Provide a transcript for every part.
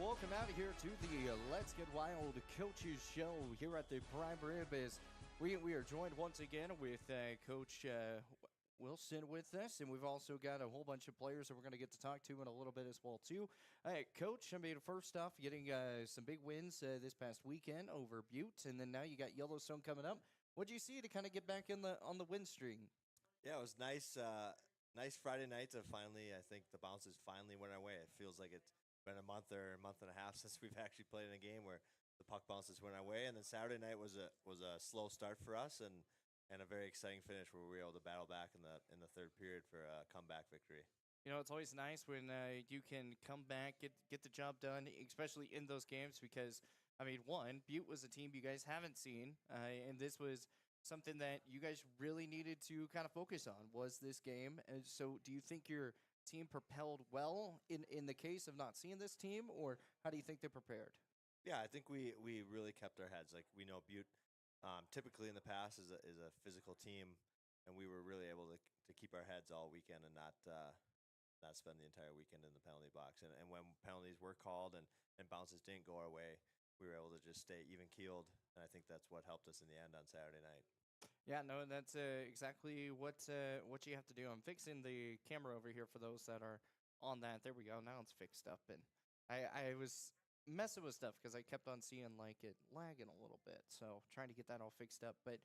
welcome out here to the Let's Get Wild Coaches Show here at the Prime Rib. As we are joined once again with Coach Wilson with us, and we've also got a whole bunch of players that we're going to get to talk to in a little bit as well too. Coach, I mean, first off, getting some big wins this past weekend over Butte, and then now you got Yellowstone coming up. What did you see to kind of get back in on the win streak? Yeah, it was nice. Nice Friday night to finally. I think the bounces finally went our way. It feels like it's been a month or a month and a half since we've actually played in a game where the puck bounces went our way. And then Saturday night was a slow start for us and a very exciting finish where we were able to battle back in the third period for a comeback victory. You know, it's always nice when you can come back, get the job done, especially in those games because, I mean, one, Butte was a team you guys haven't seen, and this was something that you guys really needed to kind of focus on was this game. And so do you think your team propelled well in the case of not seeing this team, or how do you think they prepared? Yeah, I think we really kept our heads. Like, we know Butte typically in the past is a physical team, and we were really able to keep our heads all weekend and not spend the entire weekend in the penalty box. And when penalties were called and bounces didn't go our way, we were able to just stay even keeled, and I think that's what helped us in the end on Saturday night. Yeah, no, that's exactly what you have to do. I'm fixing the camera over here for those that are on that. There we go. Now it's fixed up, and I was messing with stuff because I kept on seeing like it lagging a little bit. So trying to get that all fixed up. But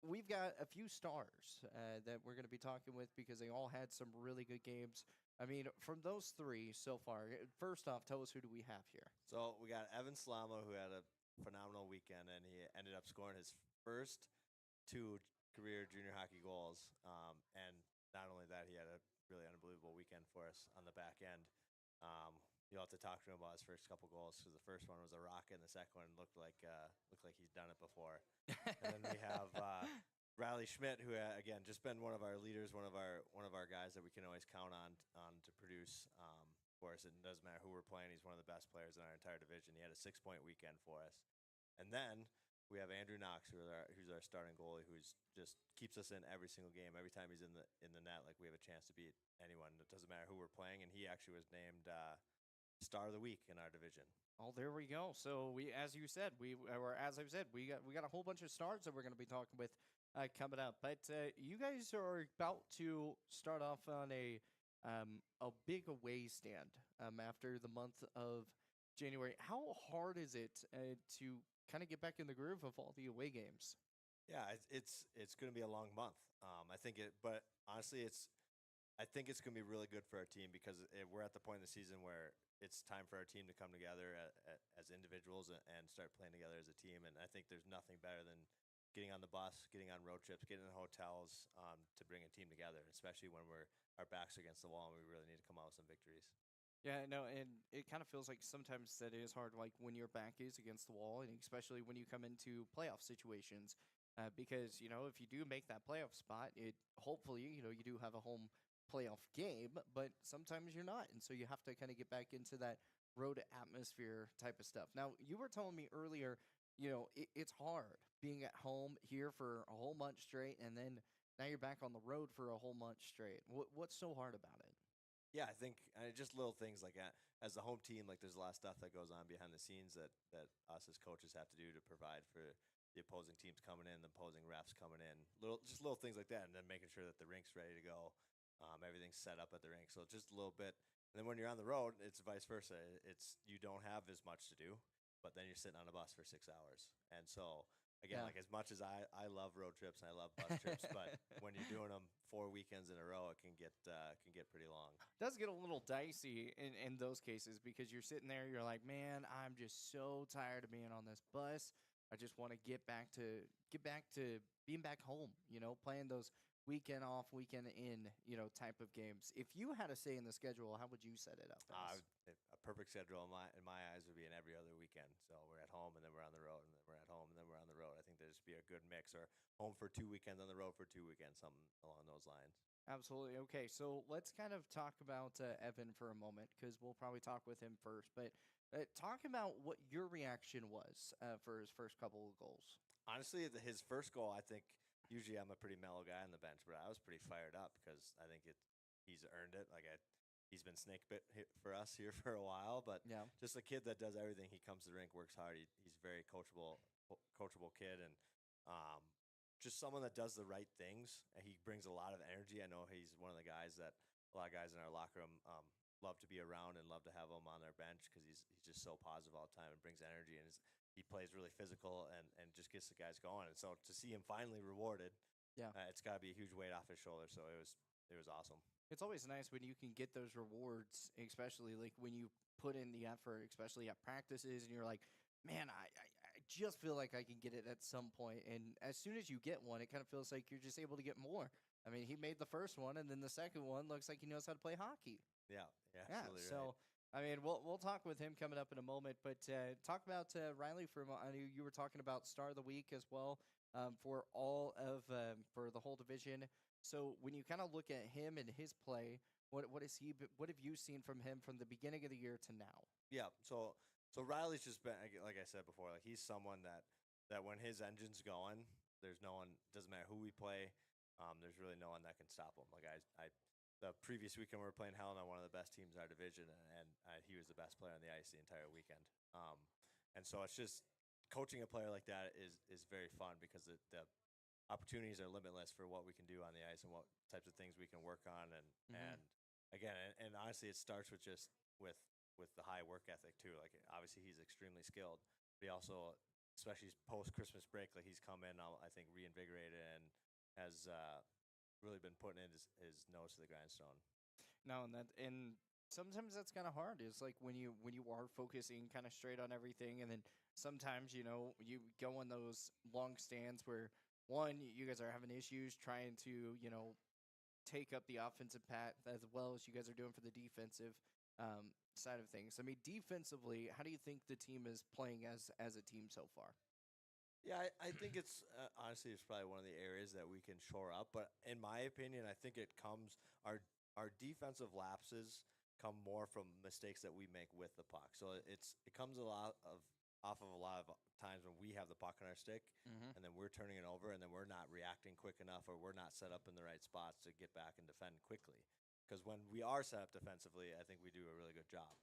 we've got a few stars that we're going to be talking with because they all had some really good games. I mean, from those three so far, first off, tell us who do we have here? So we got Evan Slama, who had a phenomenal weekend, and he ended up scoring his first 2 career junior hockey goals. And not only that, he had a really unbelievable weekend for us on the back end. You'll have to talk to him about his first couple goals because the first one was a rocket, and the second one looked like he's done it before. And then we have Riley Schmidt, who again just been one of our leaders, one of our guys that we can always count on to produce for us. It doesn't matter who we're playing; he's one of the best players in our entire division. He had a 6-point weekend for us, and then we have Andrew Knox, who's our starting goalie, who's just keeps us in every single game. Every time he's in the net, like, we have a chance to beat anyone. It doesn't matter who we're playing, and he actually was named Star of the Week in our division. Oh, there we go. So as I've said, we got a whole bunch of stars that we're going to be talking with coming up. But you guys are about to start off on a big away stand after the month of January. How hard is it to kind of get back in the groove of all the away games? Yeah, it's going to be a long month. But honestly, I think it's going to be really good for our team because we're at the point in the season where it's time for our team to come together as individuals and start playing together as a team. And I think there's nothing better than getting on the bus, getting on road trips, getting in hotels to bring a team together, especially when our backs are against the wall and we really need to come out with some victories. Yeah, no, and it kind of feels like sometimes that it is hard, like when your back is against the wall, and especially when you come into playoff situations, because, if you do make that playoff spot, hopefully, you do have a home playoff game, but sometimes you're not, and so you have to kind of get back into that road atmosphere type of stuff. Now, you were telling me earlier, it's hard being at home here for a whole month straight, and then now you're back on the road for a whole month straight. What's so hard about it? Yeah, I think just little things like that. As the home team, like, there's a lot of stuff that goes on behind the scenes that us as coaches have to do to provide for the opposing teams coming in, the opposing refs coming in, little things like that, and then making sure that the rink's ready to go, everything's set up at the rink. So just a little bit. And then when you're on the road, it's vice versa. It's you don't have as much to do, but then you're sitting on a bus for 6 hours, and so. Again, like, as much as I love road trips and I love bus trips, but when you're doing them 4 weekends in a row, it can get pretty long. It does get a little dicey in those cases because you're sitting there, you're like, man, I'm just so tired of being on this bus. I just want to get back to being back home, playing those weekend off, weekend in, type of games. If you had a say in the schedule, how would you set it up? A perfect schedule in my eyes would be in every other weekend. So we're at home and then we're on the road, and then we're at home and then we're on the road. I think there'd just be a good mix, or home for 2 weekends, on the road for 2 weekends, something along those lines. Absolutely. Okay, so let's kind of talk about Evan for a moment because we'll probably talk with him first. But talk about what your reaction was for his first couple of goals. Honestly, his first goal, I think usually I'm a pretty mellow guy on the bench, but I was pretty fired up because I think he's earned it. Like, he's been snake bit for us here for a while, but Yeah. just a kid that does everything. He comes to the rink, works hard. He's very coachable kid, and um, just someone that does the right things. And he brings a lot of energy. I know he's one of the guys that a lot of guys in our locker room love to be around and love to have him on their bench because he's just so positive all the time and brings energy, and he plays really physical and just gets the guys going. And so to see him finally rewarded, Yeah. it's got to be a huge weight off his shoulder. So it was awesome. It's always nice when you can get those rewards, especially like when you put in the effort, especially at practices, and you're like, man, I just feel like I can get it at some point. And as soon as you get one, it kind of feels like you're just able to get more. I mean, he made the first one, and then the second one looks like he knows how to play hockey. Yeah, Yeah. absolutely So, I mean, we'll talk with him coming up in a moment, but talk about Riley for a moment. I know you were talking about Star of the Week as well for all of for the whole division. So when you kind of look at him and his play, what is he? What have you seen from him from the beginning of the year to now? Yeah. So Riley's just been like I said before. Like he's someone that when his engine's going, there's no one. Doesn't matter who we play. There's really no one that can stop him. Like the previous weekend we were playing Helena, one of the best teams in our division, and he was the best player on the ice the entire weekend. And so it's just coaching a player like that is very fun because the opportunities are limitless for what we can do on the ice and what types of things we can work on. And again, and honestly, it starts with just with the high work ethic too. Like obviously he's extremely skilled, but he also, especially post Christmas break, like he's come in, I think, reinvigorated and has really been putting in his nose to the grindstone. No, and sometimes that's kind of hard. It's like when you are focusing kind of straight on everything, and then sometimes you go on those long stands where one you guys are having issues trying to take up the offensive path as well as you guys are doing for the defensive side of things. I mean, defensively, how do you think the team is playing as a team so far? Yeah, I think it's honestly it's probably one of the areas that we can shore up. But in my opinion, I think it comes our defensive lapses come more from mistakes that we make with the puck. So it comes off of a lot of times when we have the puck on our stick and then we're turning it over and then we're not reacting quick enough or we're not set up in the right spots to get back and defend quickly. Because when we are set up defensively, I think we do a really good job.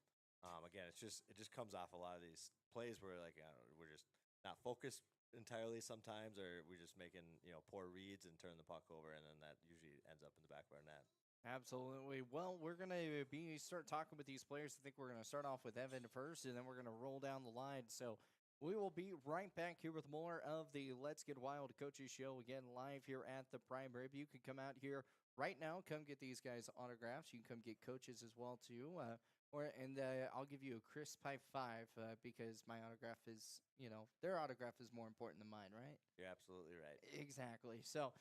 Again, it just comes off a lot of these plays where like we're just not focused entirely sometimes, or we're just making poor reads and turn the puck over, and then that usually ends up in the back of our net. Absolutely. Well, we're going to start talking with these players. I think we're going to start off with Evan first, and then we're going to roll down the line. So we will be right back here with more of the Let's Get Wild Coaches Show, again, live here at the Prime Rib. You can come out here right now, come get these guys' autographs. You can come get coaches as well, too. I'll give you a crisp high five because my autograph is, their autograph is more important than mine, right? You're absolutely right. Exactly. So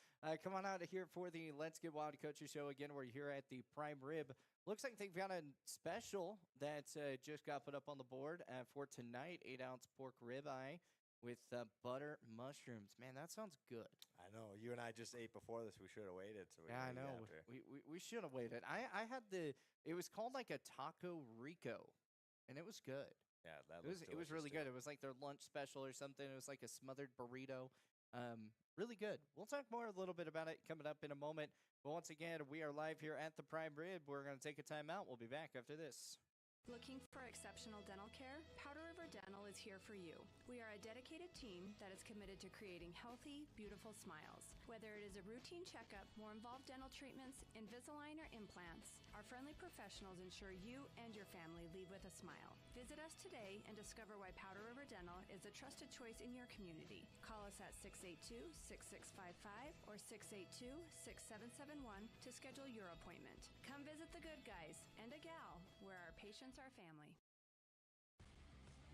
come on out here for the Let's Get Wild Coaches Show. Again, we're here at the Prime Rib. Looks like they've got a special that just got put up on the board for tonight, 8-ounce pork ribeye with butter mushrooms. Man, that sounds good. I know. You and I just ate before this. We should have waited. So I know. We should have waited. I had it was called like a Taco Rico, and it was good. Yeah, it was really good. It was like their lunch special or something. It was like a smothered burrito. Really good. We'll talk more a little bit about it coming up in a moment. But once again, we are live here at the Prime Rib. We're going to take a time out. We'll be back after this. Looking for exceptional dental care? Powder River Dental is here for you. We are a dedicated team that is committed to creating healthy, beautiful smiles. Whether it is a routine checkup, more involved dental treatments, Invisalign, or implants, our friendly professionals ensure you and your family leave with a smile. Visit us today and discover why Powder River Dental is a trusted choice in your community. Call us at 682-6655 or 682-6771 to schedule your appointment. Come visit the good guys and a gal where our patients are family.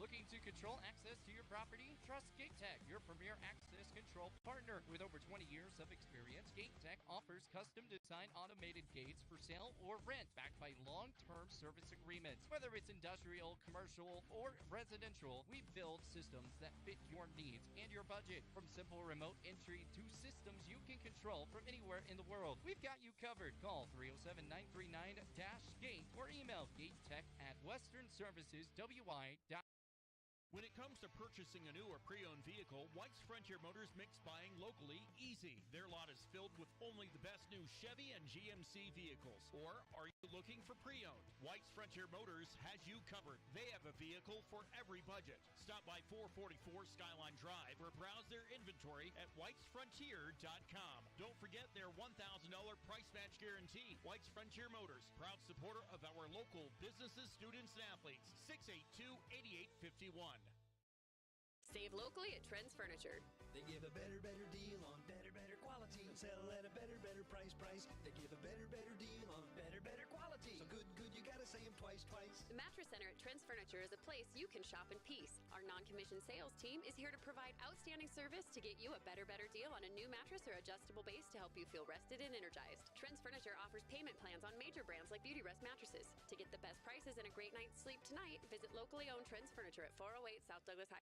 Looking to control access to your property? Trust GateTech, your premier access control partner. With over 20 years of experience, GateTech offers custom-designed automated gates for sale or rent, backed by long-term service agreements. Whether it's industrial, commercial, or residential, we build systems that fit your needs and your budget. From simple remote entry to systems you can control from anywhere in the world, we've got you covered. Call 307-939-GATE or email gatetech@westernserviceswi.com. When it comes to purchasing a new or pre-owned vehicle, White's Frontier Motors makes buying locally easy. Their lot is filled with only the best new Chevy and GMC vehicles. Or are you looking for pre-owned? White's Frontier Motors has you covered. They have a vehicle for every budget. Stop by 444 Skyline Drive or browse their inventory at whitesfrontier.com. Don't forget their $1,000 price match guarantee. White's Frontier Motors, proud supporter of our local businesses, students, and athletes. 682-8851. Save locally at Trends Furniture. They give a better deal on better quality. Sell at a better price. They give a better deal on better quality. So good, you gotta say them twice. The Mattress Center at Trends Furniture is a place you can shop in peace. Our non-commissioned sales team is here to provide outstanding service to get you a better deal on a new mattress or adjustable base to help you feel rested and energized. Trends Furniture offers payment plans on major brands like Beauty Rest mattresses. To get the best prices and a great night's sleep tonight, visit locally owned Trends Furniture at 408 South Douglas High.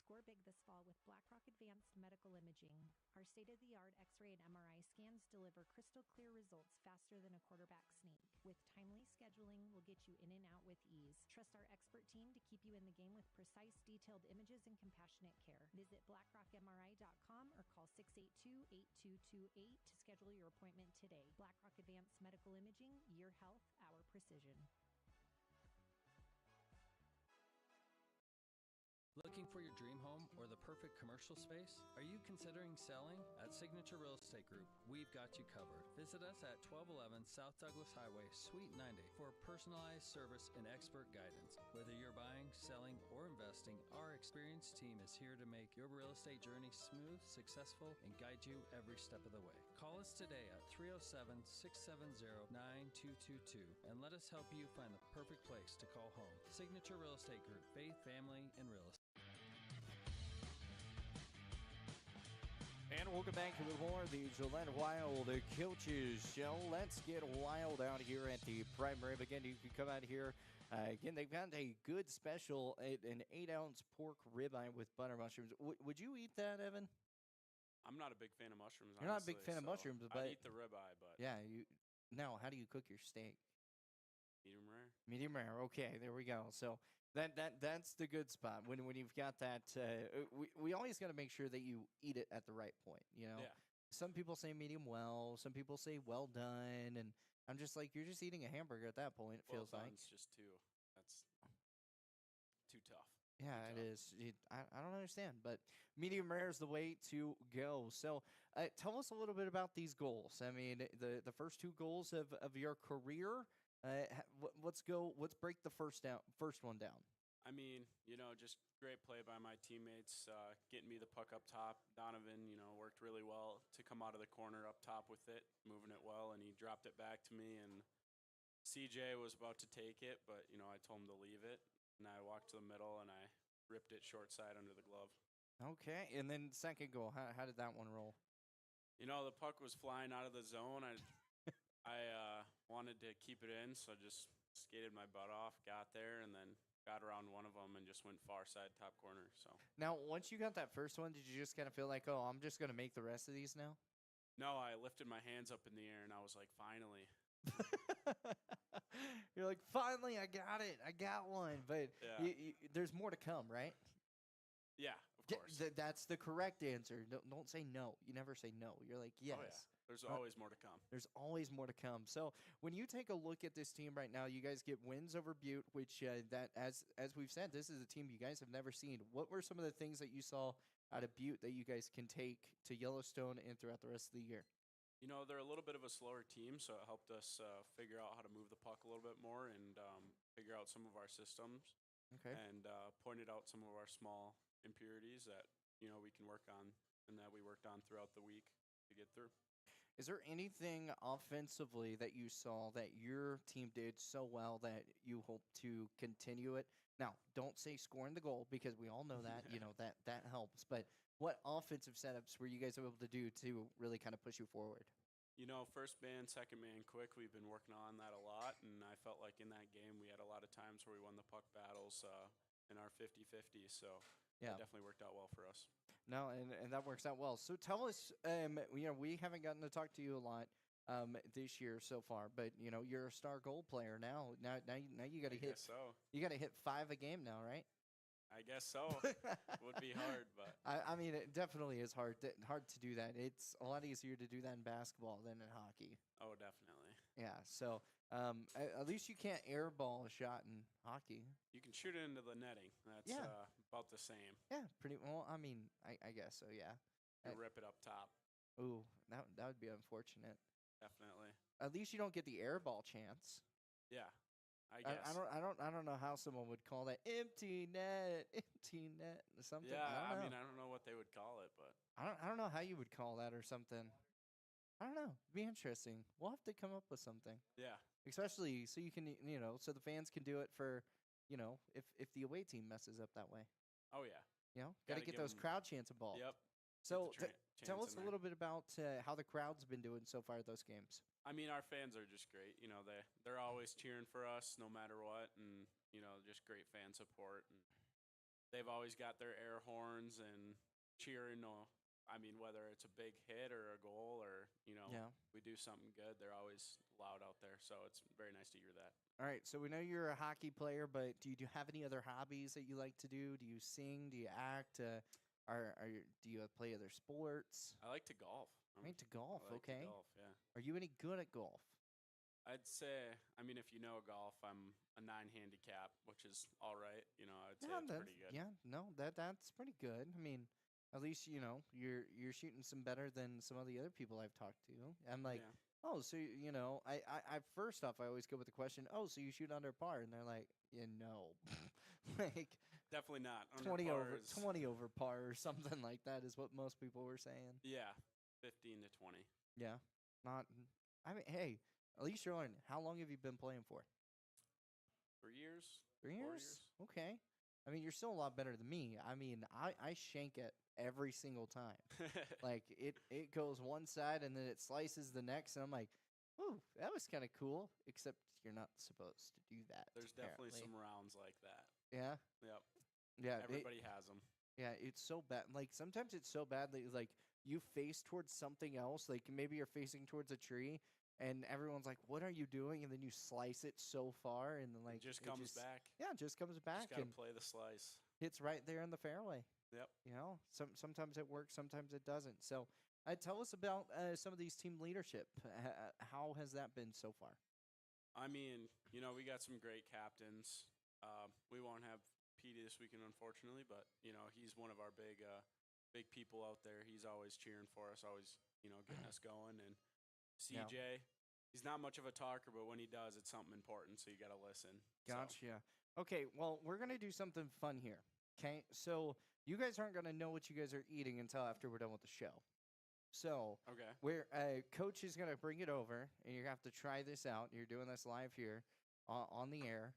Score big this fall with BlackRock Advanced Medical Imaging. Our state-of-the-art X-ray and MRI scans deliver crystal clear results faster than a quarterback sneak. With timely scheduling, we'll get you in and out with ease. Trust our expert team to keep you in the game with precise, detailed images and compassionate care. Visit blackrockmri.com or call 682-8228 to schedule your appointment today. BlackRock Advanced Medical Imaging, your health, our precision. Looking for your dream home or the perfect commercial space? Are you considering selling? At Signature Real Estate Group, we've got you covered. Visit us at 1211 South Douglas Highway, Suite 90 for personalized service and expert guidance. Whether you're buying, selling, or investing, our experienced team is here to make your real estate journey smooth, successful, and guide you every step of the way. Call us today at 307-670-9222 and let us help you find the perfect place to call home. Signature Real Estate Group, faith, family, and real estate. And welcome back to more of the Gillette Wild Coaches Show. Let's get wild out here at the Prime Rib. Again, you can come out here. Again, they've got a good special, an 8-ounce pork ribeye with butter mushrooms. Would you eat that, Evan? I'm not a big fan of mushrooms. You're not a big fan of mushrooms, but I'd eat the ribeye. But yeah, now, how do you cook your steak? Medium rare. Medium rare. Okay, there we go. So that's the good spot when you've got that. We always got to make sure that you eat it at the right point. You know, Yeah. Some people say medium well, some people say well done, and I'm just like, you're just eating a hamburger at that point. It Well feels like done's just that's too tough. yeah, too it tough. is. I don't understand, but medium rare is the way to go. So tell us a little bit about these goals. I mean, the first two goals of your career. Let's break the first one down. I mean, just great play by my teammates, getting me the puck up top. Donovan, worked really well to come out of the corner up top with it, moving it well, and he dropped it back to me. And CJ was about to take it, but I told him to leave it, and I walked to the middle and I ripped it short side under the glove. Okay, and then second goal. How did that one roll? The puck was flying out of the zone. I wanted to keep it in, so just skated my butt off, got there, and then got around one of them and just went far side top corner. So Now, once you got that first one, did you just kind of feel like, oh, I'm just going to make the rest of these now? no, I lifted my hands up in the air and I was like, finally. You're like, finally, I got it. I got one. But Yeah. there's more to come, right? Yeah, of course. That's the correct answer. Don't say no. You never say no. You're like, yes. Oh, yeah. There's always more to come. There's always more to come. So when you take a look at this team right now, you guys get wins over Butte, which that as we've said, this is a team you guys have never seen. What were some of the things that you saw out of Butte that you guys can take to Yellowstone and throughout the rest of the year? They're a little bit of a slower team, so it helped us figure out how to move the puck a little bit more and figure out some of our systems. Okay. And pointed out some of our small impurities that we can work on and that we worked on throughout the week to get through. Is there anything offensively that you saw that your team did so well that you hope to continue it? Now, don't say scoring the goal because we all know that, that helps. But what offensive setups were you guys able to do to really kind of push you forward? First man, second man, quick. We've been working on that a lot, and I felt like in that game we had a lot of times where we won the puck battles in our 50-50. So Yeah. it definitely worked out well for us. No, and that works out well. So tell us, we haven't gotten to talk to you a lot. this year so far. But you're a star goal player now. Now you got to I hit. guess so. You got to hit 5 a game now, right? I guess so. Would be hard, but I mean, it definitely is hard to do that. It's a lot easier to do that in basketball than in hockey. oh, definitely. Yeah. So at least you can't airball a shot in hockey. You can shoot it into the netting. That's Yeah. about the same. Yeah. Pretty well. I mean, I guess so. Yeah. You rip it up top. Ooh, that would be unfortunate. Definitely. At least you don't get the airball chance. Yeah. I guess. I don't know how someone would call that empty net or something. Yeah, I don't know. I don't know what they would call it, but I don't know how you would call that or something. I don't know. It'd be interesting. We'll have to come up with something. yeah. Especially so you can, so the fans can do it for, if the away team messes up that way. Oh yeah. Got to Gotta get give those 'em- crowd chants involved. Yep. So Get the tell chants us a in little bit about how the crowd's been doing so far at those games. I mean, our fans are just great. They're always cheering for us no matter what, and just great fan support. And they've always got their air horns and cheering. I mean, whether it's a big hit or a goal or we do something good, they're always loud out there. So it's very nice to hear that. All right, so we know you're a hockey player, but do you have any other hobbies that you like to do? Do you sing? Do you act? Do you play other sports? I like to golf. Right to golf, I like okay. To golf, yeah. Are you any good at golf? I'd say, I mean, if you know golf, I'm a 9 handicap, which is all right. I'd say it's pretty good. Yeah, no, that's pretty good. I mean, at least you're shooting some better than some of the other people I've talked to. I'm like, Yeah. oh, so I first off I always go with the question, oh, so you shoot under par, and they're like, yeah, no, like Definitely not. Under 20 par over is- 20 over par or something like that is what most people were saying. Yeah, 15 to 20. Yeah, not. I mean, hey, at least you're learning. How long have you been playing for? 3 years. 3 4 years? Okay. I mean, you're still a lot better than me. I mean, I shank it every single time. Like it goes one side and then it slices the next, and I'm like, ooh, that was kind of cool. Except you're not supposed to do that. There's definitely apparently. some rounds like that. Yeah. Yep. Yeah. Everybody has them. Yeah, it's so bad. Like sometimes it's so bad that like you face towards something else. Like maybe you're facing towards a tree, and everyone's like, "What are you doing?" And then you slice it so far, and then like It just comes back. Yeah, it just comes back Just got and to play the slice. hits right there in the fairway. Yep. Sometimes it works, sometimes it doesn't. So, tell us about some of these team leadership. How has that been so far? I mean, we got some great captains. We won't have Petey this weekend, unfortunately, but he's one of our big people out there. He's always cheering for us, always getting us going. And CJ, he's not much of a talker, but when he does, it's something important. So you got to listen. Gotcha. Okay, well, we're gonna do something fun here. Okay, so you guys aren't gonna know what you guys are eating until after we're done with the show. So Okay. where coach is gonna bring it over, and you're gonna have to try this out. You're doing this live here on the air.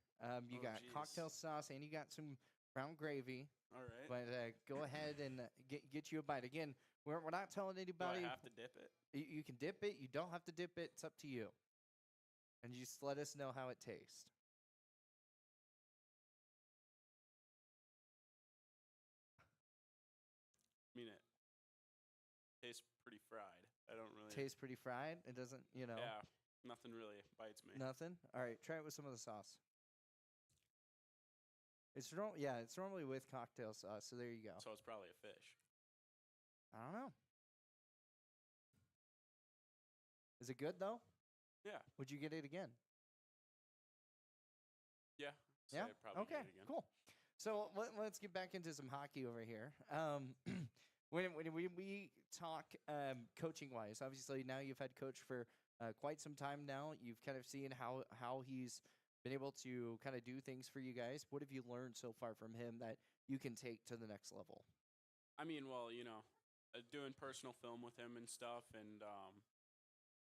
You Oh, got geez. cocktail sauce, and you got some brown gravy. All right. But go ahead and get you a bite. Again, we're not telling Do anybody. I have to dip it? You can dip it. You don't have to dip it. It's up to you. And you just let us know how it tastes. I mean, it tastes pretty fried. I don't really. Tastes pretty fried. It doesn't, Yeah. Nothing really bites me. Nothing. All right, try it with some of the sauce. It's normally with cocktail sauce. So there you go. So it's probably a fish. I don't know. Is it good though? Yeah. Would you get it again? Yeah. So Yeah. I'd probably Okay. get it again. Cool. So let's get back into some hockey over here. When we talk coaching wise, obviously now you've had coach for quite some time now. You've kind of seen how he's been able to kind of do things for you guys. What have you learned so far from him that you can take to the next level? I mean, well, doing personal film with him and stuff, and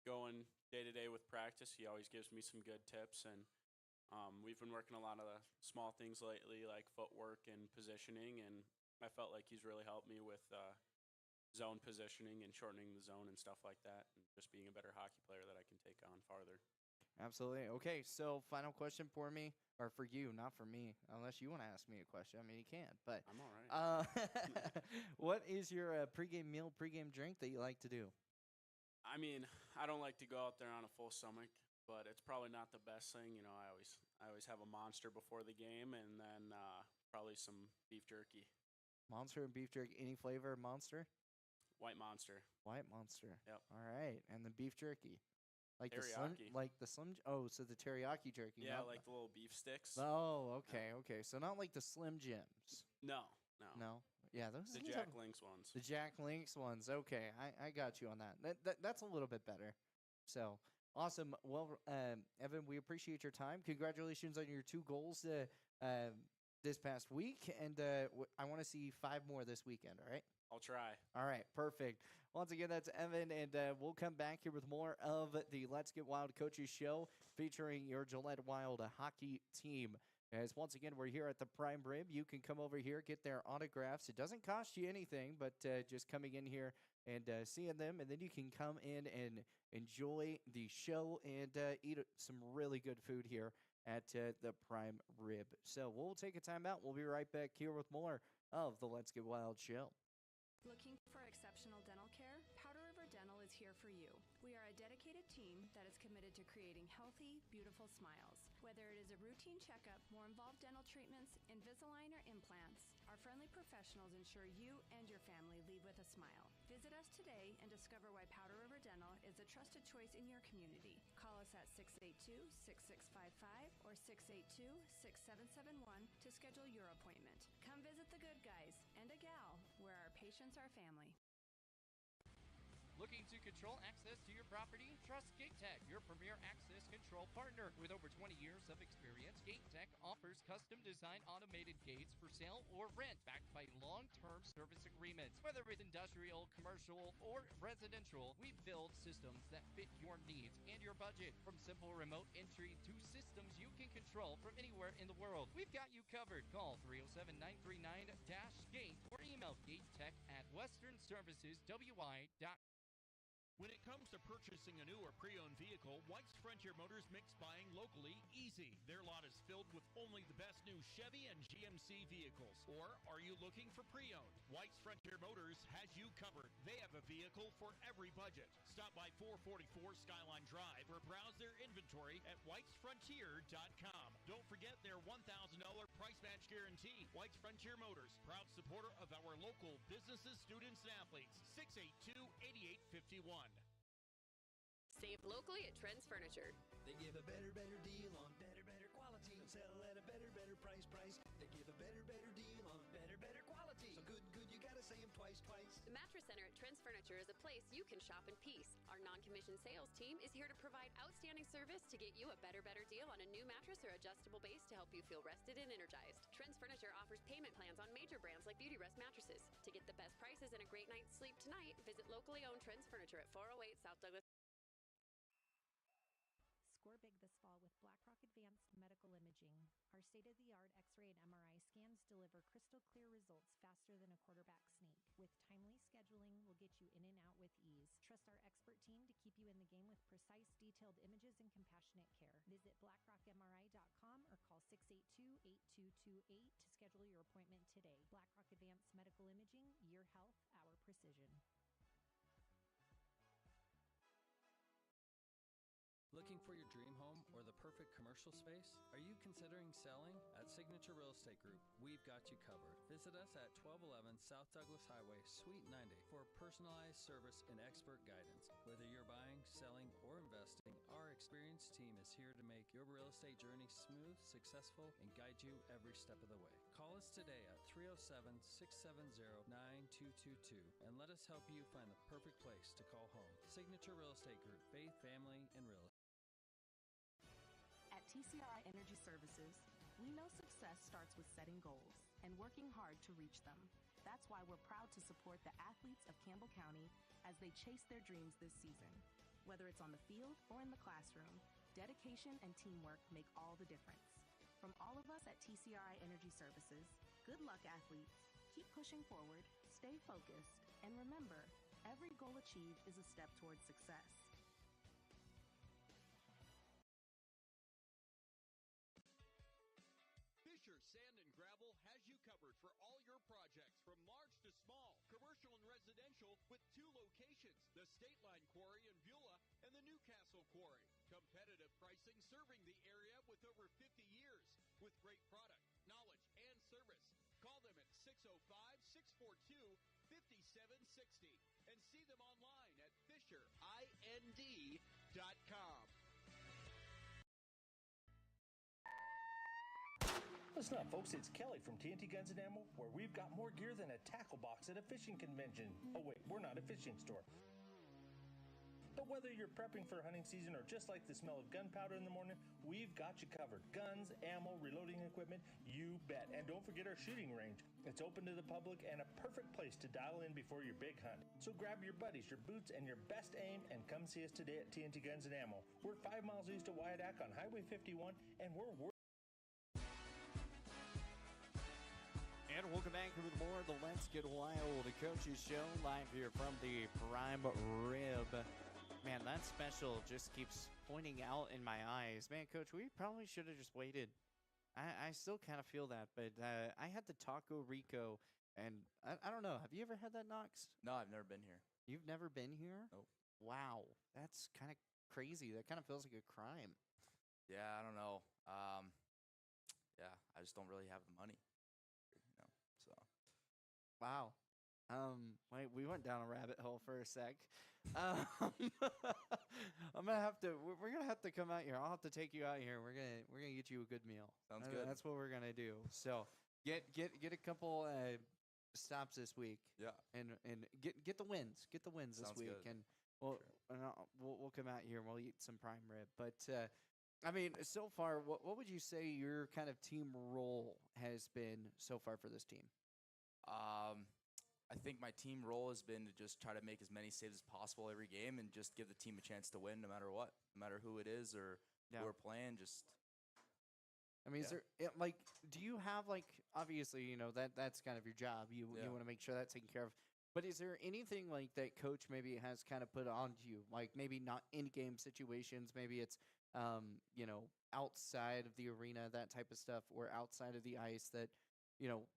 going day to day with practice, he always gives me some good tips. And we've been working a lot of the small things lately, like footwork and positioning. And I felt like he's really helped me with zone positioning and shortening the zone and stuff like that, and just being a better hockey player that I can take on farther. Absolutely. Okay, so final question for me, or for you, not for me, unless you want to ask me a question. I mean, you can, but I'm all right. what is your pregame meal, pregame drink that you like to do? I I mean, I don't like to go out there on a full stomach, but it's probably not the best thing. I always have a monster before the game, and then probably some beef jerky, Monster and beef jerky. Any flavor of Monster? white monster, White Monster. Yep. All right, and the beef jerky. Like the slim, Teriyaki. Oh, so the teriyaki jerky. yeah, not like the little beef sticks. Oh, okay, okay. So not like the Slim Jims. No. No. Yeah, those The things Jack have- Links ones. The Jack Links ones. Okay, I got you on that. That's a little bit better. So awesome. Well, Evan, we appreciate your time. Congratulations on your 2 goals this past week, and I want to see 5 more this weekend. All right. I'll try. All right, perfect. Once again, that's Evan, and we'll come back here with more of the Let's Get Wild Coaches Show featuring your Gillette Wild hockey team. As once again, we're here at the Prime Rib. You can come over here, get their autographs. It doesn't cost you anything, but just coming in here and seeing them, and then you can come in and enjoy the show and eat some really good food here at the Prime Rib. So we'll take a time out. We'll be right back here with more of the Let's Get Wild show. Looking for exceptional dental care? Powder River Dental is here for you. We are a dedicated team that is committed to creating healthy, beautiful smiles. Whether it is a routine checkup, more involved dental treatments, Invisalign, or implants, our friendly professionals ensure you and your family leave with a smile. Visit us today and discover why Powder River Dental is a trusted choice in your community. Call us at 682-6655 or 682-6771 to schedule your appointment. Come visit the good guys and a gal where our patients are family. Looking to control access to your property? Trust GateTech, your premier access control partner. With over 20 years of experience, GateTech offers custom-designed automated gates for sale or rent, backed by long-term service agreements. Whether it's industrial, commercial, or residential, we build systems that fit your needs and your budget. From simple remote entry to systems you can control from anywhere in the world, we've got you covered. Call 307-939-GATE or email gatetech@westernserviceswi.com. When it comes to purchasing a new or pre-owned vehicle, White's Frontier Motors makes buying locally easy. Their lot is filled with only the best new Chevy and GMC vehicles. Or are you looking for pre-owned? White's Frontier Motors has you covered. They have a vehicle for every budget. Stop by 444 Skyline Drive or browse their inventory at whitesfrontier.com. Don't forget their $1,000 price match guarantee. White's Frontier Motors, proud supporter of our local businesses, students, and athletes. 682-8851. Save locally at Trends Furniture. They give a better deal on better quality. Sell at a better price. They give a better deal on better quality. So good, you gotta say them twice. The Mattress Center at Trends Furniture is a place you can shop in peace. Our non-commissioned sales team is here to provide outstanding service to get you a better deal on a new mattress or adjustable base to help you feel rested and energized. Trends Furniture offers payment plans on major brands like Beauty Rest mattresses. To get the best prices and a great night's sleep tonight, visit locally owned Trends Furniture at 408 South Douglas. Score big this fall with BlackRock Advanced Medical Imaging. Our state-of-the-art X-ray and MRI scans deliver crystal clear results faster than a quarterback sneak. With timely scheduling, we'll get you in and out with ease. Trust our expert team to keep you in the game with precise, detailed images and compassionate care. Visit blackrockmri.com or call 682-8228 to schedule your appointment today. BlackRock Advanced Medical Imaging, your health, our precision. Looking for your dream home or the perfect commercial space? Are you considering selling? At Signature Real Estate Group, we've got you covered. Visit us at 1211 South Douglas Highway, Suite 90 for personalized service and expert guidance. Whether you're buying, selling, or investing, our experienced team is here to make your real estate journey smooth, successful, and guide you every step of the way. Call us today at 307-670-9222 and let us help you find the perfect place to call home. Signature Real Estate Group, faith, family, and real estate. At TCRI Energy Services, we know success starts with setting goals and working hard to reach them. That's why we're proud to support the athletes of Campbell County as they chase their dreams this season. Whether it's on the field or in the classroom, dedication and teamwork make all the difference. From all of us at TCRI Energy Services, good luck, athletes. Keep pushing forward, stay focused, and remember, every goal achieved is a step towards success. Sand and Gravel has you covered for all your projects, from large to small, commercial and residential. Financial with 2 locations, the State Line Quarry in Beulah and the Newcastle Quarry. Competitive pricing serving the area with over 50 years. With great product, knowledge, and service. Call them at 605-642-5760 and see them online at FisherIND.com. Listen up, folks. It's Kelly from TNT Guns and Ammo, where we've got more gear than a tackle box at a fishing convention. Oh, wait, we're not a fishing store. But whether you're prepping for hunting season or just like the smell of gunpowder in the morning, we've got you covered. Guns, ammo, reloading equipment, you bet. And don't forget our shooting range. It's open to the public and a perfect place to dial in before your big hunt. So grab your buddies, your boots, and your best aim and come see us today at TNT Guns and Ammo. We're 5 miles east of Wyandotte on Highway 51, and we're And welcome back with more of the Let's Get Wild Coaches Show, live here from the Prime Rib. Man, that special just keeps pointing out in my eyes. Man, Coach, we probably should have just waited. I still kind of feel that, but I had the Taco Rico, and I don't know. Have you ever had that, Knox? No, I've never been here. You've never been here? Nope. Wow, that's kind of crazy. That kind of feels like a crime. Yeah, I don't know. Yeah, I just don't really have the money. So. Wow. Wait, we went down a rabbit hole for a sec. I'm gonna have to. We're gonna have to come out here. I'll have to take you out here. We're gonna get you a good meal. Sounds good. That's what we're gonna do. So get a couple stops this week. Yeah. And get the wins. Get the wins this Sounds week. good. And we'll come out here and we'll eat some prime rib. But I mean, so far, what would you say your kind of team role has been so far for this team? I think my team role has been to just try to make as many saves as possible every game and just give the team a chance to win no matter what, no matter who it is or who we're playing. I mean, is there do you have obviously, that's kind of your job. You want to make sure that's taken care of. But is there anything like that coach maybe has kind of put on you? Like maybe not in-game situations, maybe it's outside of the arena, that type of stuff, or outside of the ice that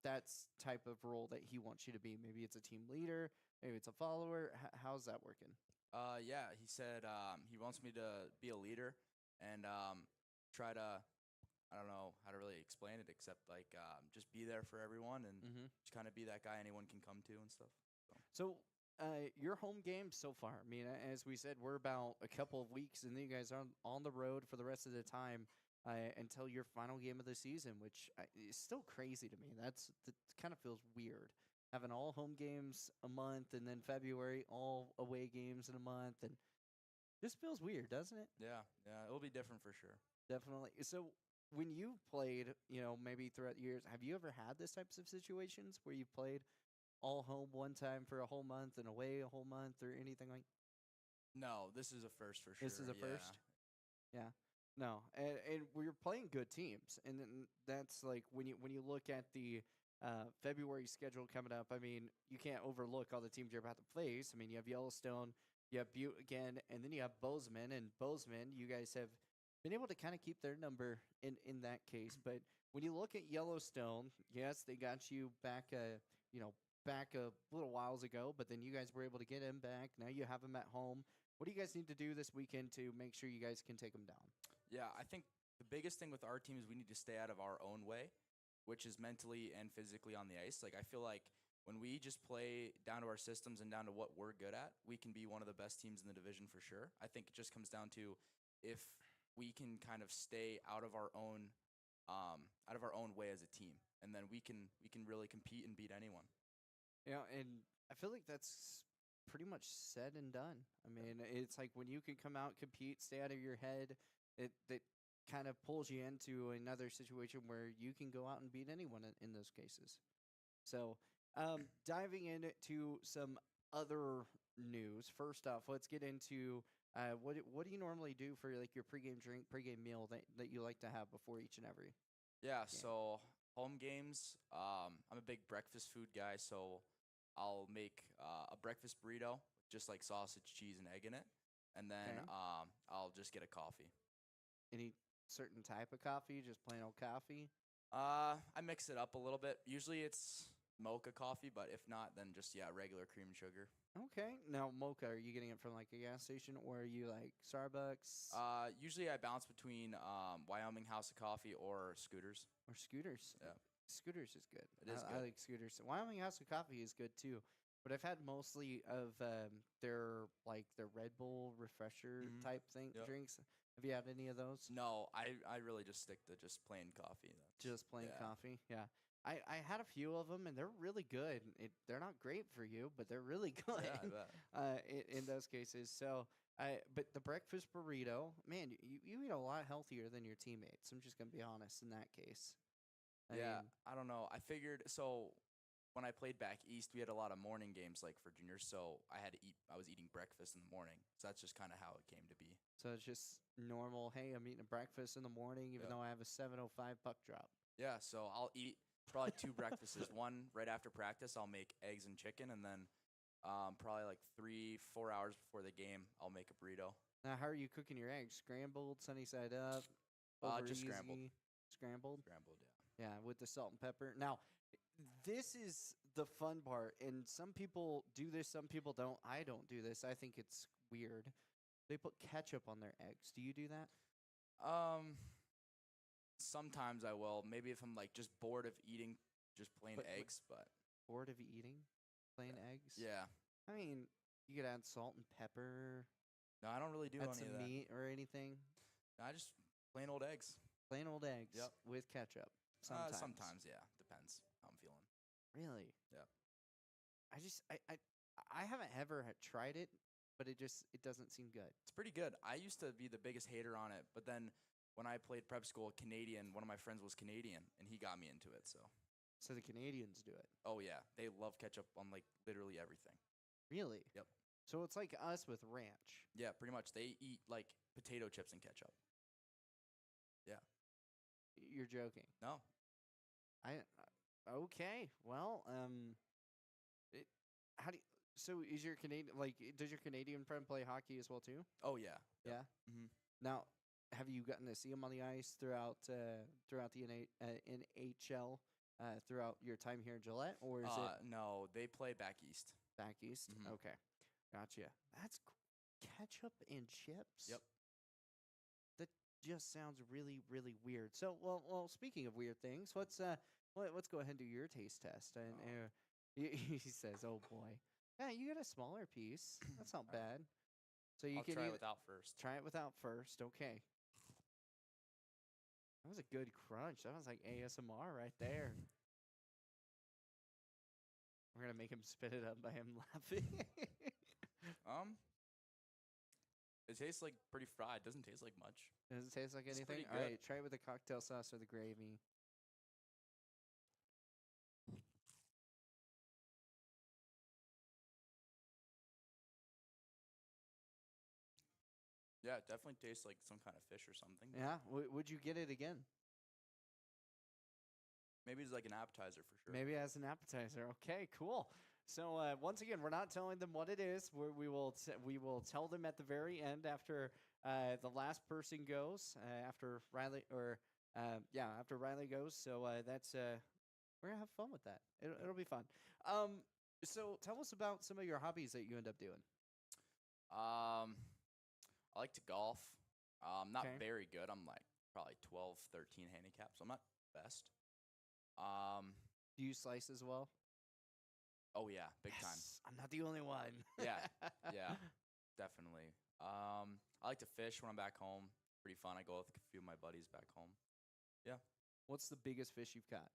that's type of role that he wants you to be. Maybe it's a team leader, maybe it's a follower. How's that working? Yeah, he said he wants me to be a leader and try to, I don't know how to really explain it except just be there for everyone and just kind of be that guy anyone can come to and stuff. So your home games so far, I mean, as we said, we're about a couple of weeks and then you guys are on the road for the rest of the time. Until your final game of the season, which is still crazy to me. That kind of feels weird, having all home games a month and then February all away games in a month, and just feels weird, doesn't it? Yeah, it'll be different for sure. Definitely. So when you've played, maybe throughout the years, have you ever had this types of situations where you played all home one time for a whole month and away a whole month or anything like? No, this is a first for sure. This is a first? Yeah. No, and we're playing good teams, and then that's like when you look at the February schedule coming up. I mean, you can't overlook all the teams you're about to face. I mean, you have Yellowstone, you have Butte again, and then you have Bozeman. And Bozeman, you guys have been able to kind of keep their number in that case. But when you look at Yellowstone, yes, they got you back back a little whiles ago, but then you guys were able to get him back. Now you have him at home. What do you guys need to do this weekend to make sure you guys can take him down? Yeah, I think the biggest thing with our team is we need to stay out of our own way, which is mentally and physically on the ice. I feel like when we just play down to our systems and down to what we're good at, we can be one of the best teams in the division for sure. I think it just comes down to if we can kind of stay out of our own way as a team, and then we can really compete and beat anyone. Yeah, and I feel like that's pretty much said and done. I mean, it's like when you can come out, compete, stay out of your head, that kind of pulls you into another situation where you can go out and beat anyone in those cases. So diving into some other news. First off, let's get into what do you normally do for your pregame drink, pregame meal that you like to have before each and every Yeah, game? so home games, I'm a big breakfast food guy, so I'll make a breakfast burrito, just like sausage, cheese, and egg in it, and then I'll just get a coffee. Any certain type of coffee, just plain old coffee? I mix it up a little bit. Usually it's mocha coffee, but if not, then just regular cream and sugar. Okay. Now, mocha, are you getting it from like a gas station or are you like Starbucks Usually I bounce between Wyoming House of Coffee or Scooters. or Scooters? Yeah. Scooters is good. It is I good. like Scooters. Wyoming House of Coffee is good too. But I've had mostly of their Red Bull refresher type thing Yep. drinks. Have you had any of those? No, I really just stick to just plain coffee. Just plain yeah. coffee. Yeah. I had a few of them and they're really good. They're not great for you, but they're really good. Yeah, I bet. In those cases. So but the breakfast burrito, man, you eat a lot healthier than your teammates. I'm just gonna be honest in that case. I mean, I don't know. I figured so when I played back east, we had a lot of morning games like for juniors, so I was eating breakfast in the morning. So that's just kind of how it came to be. so it's just normal. Hey, I'm eating a breakfast in the morning, even Yep. though I have a 7:05 puck drop. Yeah, so I'll eat probably 2 breakfasts. One right after practice, I'll make eggs and chicken, and then probably like 3-4 hours before the game, I'll make a burrito. Now, how are you cooking your eggs? Scrambled, sunny side up, over Just easy? scrambled. Scrambled. Scrambled, yeah. Yeah, with the salt and pepper. Now, this is the fun part, and some people do this, some people don't. I don't do this. I think it's weird. They put ketchup on their eggs. Do you do that? Sometimes I will. Maybe if I'm like just bored of eating just plain But, like, eggs, but Bored of eating plain eggs? yeah. I mean, you could add salt and pepper, No, I don't really do add any some of that. meat or anything. No, I just plain old eggs. Plain old eggs Yep. with ketchup. Sometimes, yeah. Depends how I'm feeling. Really? Yep. I haven't ever tried it, but it doesn't seem good. It's pretty good. I used to be the biggest hater on it, but then when I played prep school, one of my friends was Canadian, and he got me into it. So the Canadians do it. Oh yeah, they love ketchup on like literally everything. Really? Yep. So it's like us with ranch. Yeah, pretty much. They eat like potato chips and ketchup. Yeah. You're joking. No. Okay. Well, how do you, so is your Canadian does your Canadian friend play hockey as well too? Oh yeah. Yeah. Mm-hmm. Now, have you gotten to see him on the ice throughout the NHL throughout your time here in Gillette, or is it No, they play back east. back east? Mhm. Okay, gotcha. That's ketchup and chips. Yep. That just sounds really, really weird. So, well. Speaking of weird things, let's go ahead and do your taste test. And he says, "Oh boy, yeah, you get a smaller piece. That's not bad." So you I'll can try eat it without first. Try it without first. Okay. That was a good crunch. That was like ASMR right there. We're gonna make him spit it up by him laughing. It tastes like pretty fried. Doesn't taste like much. Does it taste like It's anything? pretty All good. right, try it with the cocktail sauce or the gravy. Yeah, it definitely tastes like some kind of fish or something. Yeah. Would you get it again? Maybe it's like an appetizer for sure. Maybe as an appetizer. Okay, cool. So once again, we're not telling them what it is. We will tell them at the very end after the last person goes. After Riley after Riley goes. So that's we're gonna have fun with that. It'll be fun. So tell us about some of your hobbies that you end up doing. I like to golf. Not Okay. very good. I'm like probably 12, 13 handicap, so I'm not best. Do you slice as well? Oh yeah, big time. Yes, I'm not the only one. Yeah, yeah, definitely. I like to fish when I'm back home. Pretty fun. I go with a few of my buddies back home. Yeah. What's the biggest fish you've caught?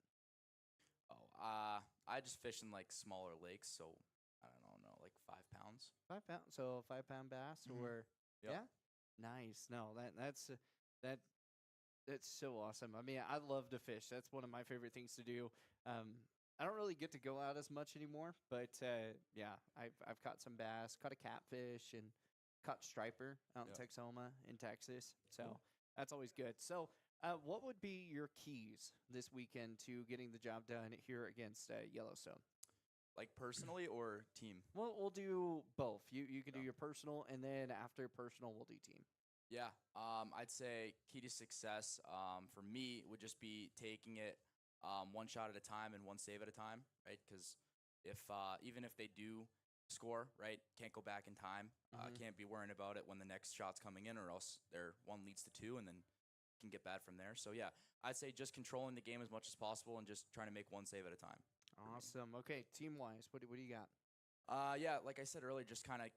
Oh, I just fish in like smaller lakes, so I don't know, like 5 pounds. 5 pounds. So 5 pound bass Mhm. or Yep. yeah, nice. No, that's so awesome. I mean, I love to fish. That's one of my favorite things to do. I don't really get to go out as much anymore, but yeah, I've caught some bass, caught a catfish, and caught striper out in Yep. Texoma in Texas. So Cool. that's always good. So, what would be your keys this weekend to getting the job done here against Yellowstone? Like personally or team? Well, we'll do both. You can do Yeah. your personal, and then after personal, we'll do team. Yeah. I'd say key to success for me would just be taking it one shot at a time and one save at a time, right? Because if even if they do score, right, can't go back in time, can't be worrying about it when the next shot's coming in, or else their one leads to two, and then can get bad from there. So yeah, I'd say just controlling the game as much as possible and just trying to make one save at a time. Awesome. Okay, team-wise, what do you got? Yeah, like I said earlier, just kind of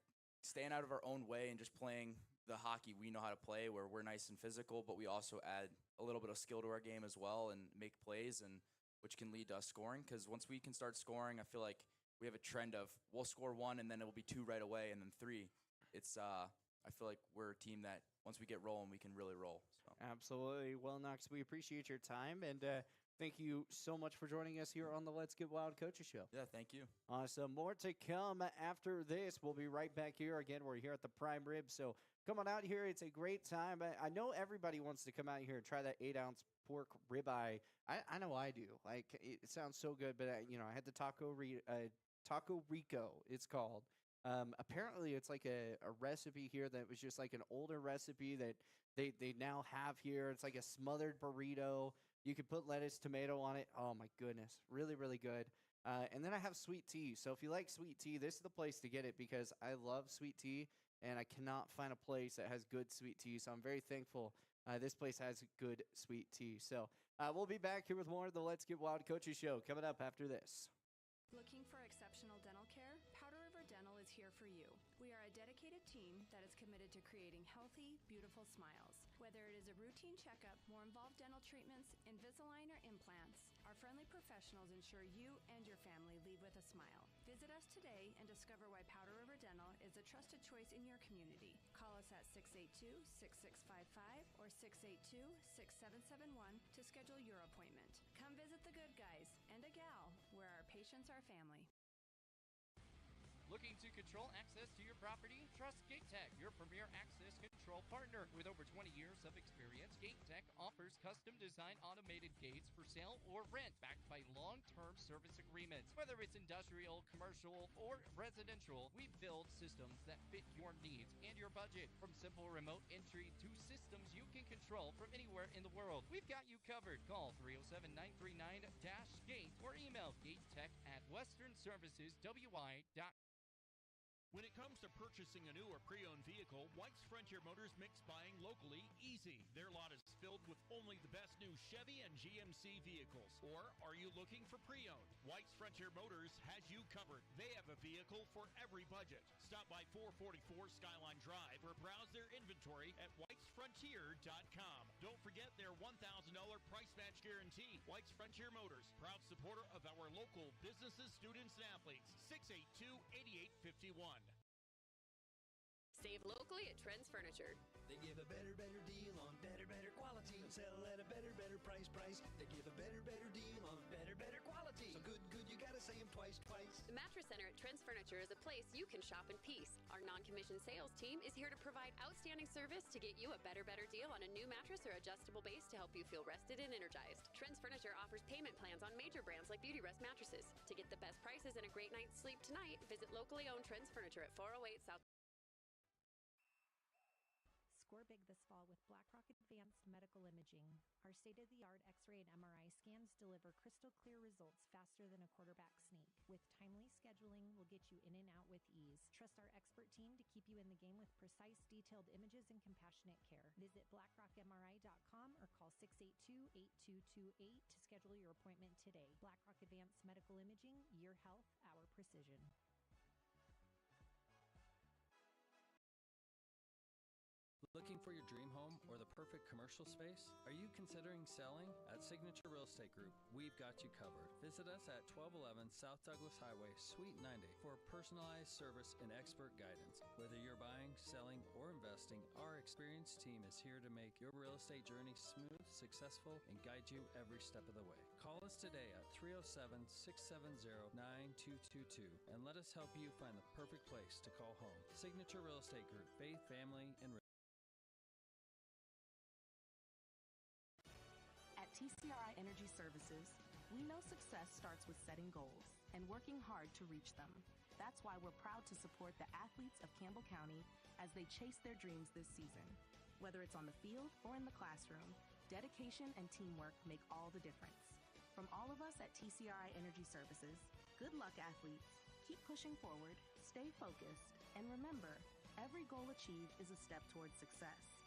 staying out of our own way and just playing the hockey we know how to play, where we're nice and physical, but we also add a little bit of skill to our game as well and make plays, and which can lead to us scoring. Because once we can start scoring, I feel like we have a trend of we'll score one and then it will be two right away and then three. It's I feel like we're a team that once we get rolling, we can really roll. So. Absolutely. Well, Knox, we appreciate your time, and thank you so much for joining us here on the Let's Get Wild Coaches Show. Yeah, thank you. Awesome. More to come after this. We'll be right back here. Again, we're here at the Prime Rib, so come on out here. It's a great time. I know everybody wants to come out here and try that 8-ounce pork ribeye. I know I do. Like, it sounds so good, but, I had the Taco Rico, it's called. Apparently, it's like a recipe here that was just like an older recipe that they now have here. It's like a smothered burrito. You can put lettuce, tomato on it. Oh, my goodness. Really, really good. And then I have sweet tea. So if you like sweet tea, this is the place to get it because I love sweet tea, and I cannot find a place that has good sweet tea. So I'm very thankful this place has good sweet tea. So we'll be back here with more of the Let's Get Wild Coaches Show coming up after this. Looking for exceptional dental care? Powder River Dental is here for you. We are a dedicated team that is committed to creating healthy, beautiful smiles. Whether it is a routine checkup, more involved dental treatments, Invisalign, or implants, our friendly professionals ensure you and your family leave with a smile. Visit us today and discover why Powder River Dental is a trusted choice in your community. Call us at 682-6655 or 682-6771 to schedule your appointment. Come visit the good guys and a gal where our patients are family. Looking to control access to your property? Trust GateTech, your premier access control partner. With over 20 years of experience, GateTech offers custom-designed automated gates for sale or rent, backed by long-term service agreements. Whether it's industrial, commercial, or residential, we build systems that fit your needs and your budget. From simple remote entry to systems you can control from anywhere in the world, we've got you covered. Call 307-939-GATE or email gatetech@westernserviceswi.com. When it comes to purchasing a new or pre-owned vehicle, White's Frontier Motors makes buying locally easy. Their lot is filled with only the best new Chevy and GMC vehicles. Or are you looking for pre-owned? White's Frontier Motors has you covered. They have a vehicle for every budget. Stop by 444 Skyline Drive or browse their inventory at whitesfrontier.com. Don't forget their $1,000 price match guarantee. White's Frontier Motors, proud supporter of our local businesses, students, and athletes. 682-8851. Save locally at Trends Furniture. They give a better deal on better quality. Sell at a better price. They give a better deal on better quality. So good, you gotta say them twice. The Mattress Center at Trends Furniture is a place you can shop in peace. Our non-commissioned sales team is here to provide outstanding service to get you a better deal on a new mattress or adjustable base to help you feel rested and energized. Trends Furniture offers payment plans on major brands like Beauty Rest mattresses. To get the best prices and a great night's sleep tonight, visit locally owned Trends Furniture at 408 South. Score big this fall with BlackRock Advanced Medical Imaging. Our state-of-the-art X-ray and MRI scans deliver crystal clear results faster than a quarterback sneak. With timely scheduling, we'll get you in and out with ease. Trust our expert team to keep you in the game with precise, detailed images and compassionate care. Visit blackrockmri.com or call 682-8228 to schedule your appointment today. BlackRock Advanced Medical Imaging, your health, our precision. Looking for your dream home or the perfect commercial space? Are you considering selling? At Signature Real Estate Group, we've got you covered. Visit us at 1211 South Douglas Highway, Suite 90 for personalized service and expert guidance. Whether you're buying, selling, or investing, our experienced team is here to make your real estate journey smooth, successful, and guide you every step of the way. Call us today at 307-670-9222 and let us help you find the perfect place to call home. Signature Real Estate Group, faith, family, and TCRI Energy Services, we know success starts with setting goals and working hard to reach them. That's why we're proud to support the athletes of Campbell County as they chase their dreams this season. Whether it's on the field or in the classroom, dedication and teamwork make all the difference. From all of us at TCRI Energy Services, good luck, athletes. Keep pushing forward, stay focused, and remember, every goal achieved is a step towards success.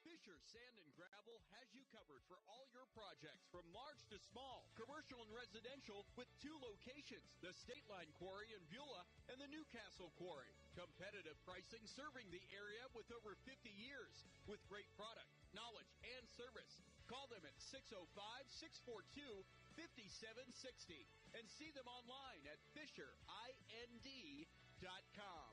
Fisher Sand and Gravel has you covered for all your projects, from large to small, commercial and residential, with 2 locations, the State Line Quarry in Beulah and the Newcastle Quarry. Competitive pricing serving the area with over 50 years, with great product, knowledge, and service. Call them at 605-642-5760 and see them online at FisherIND.com.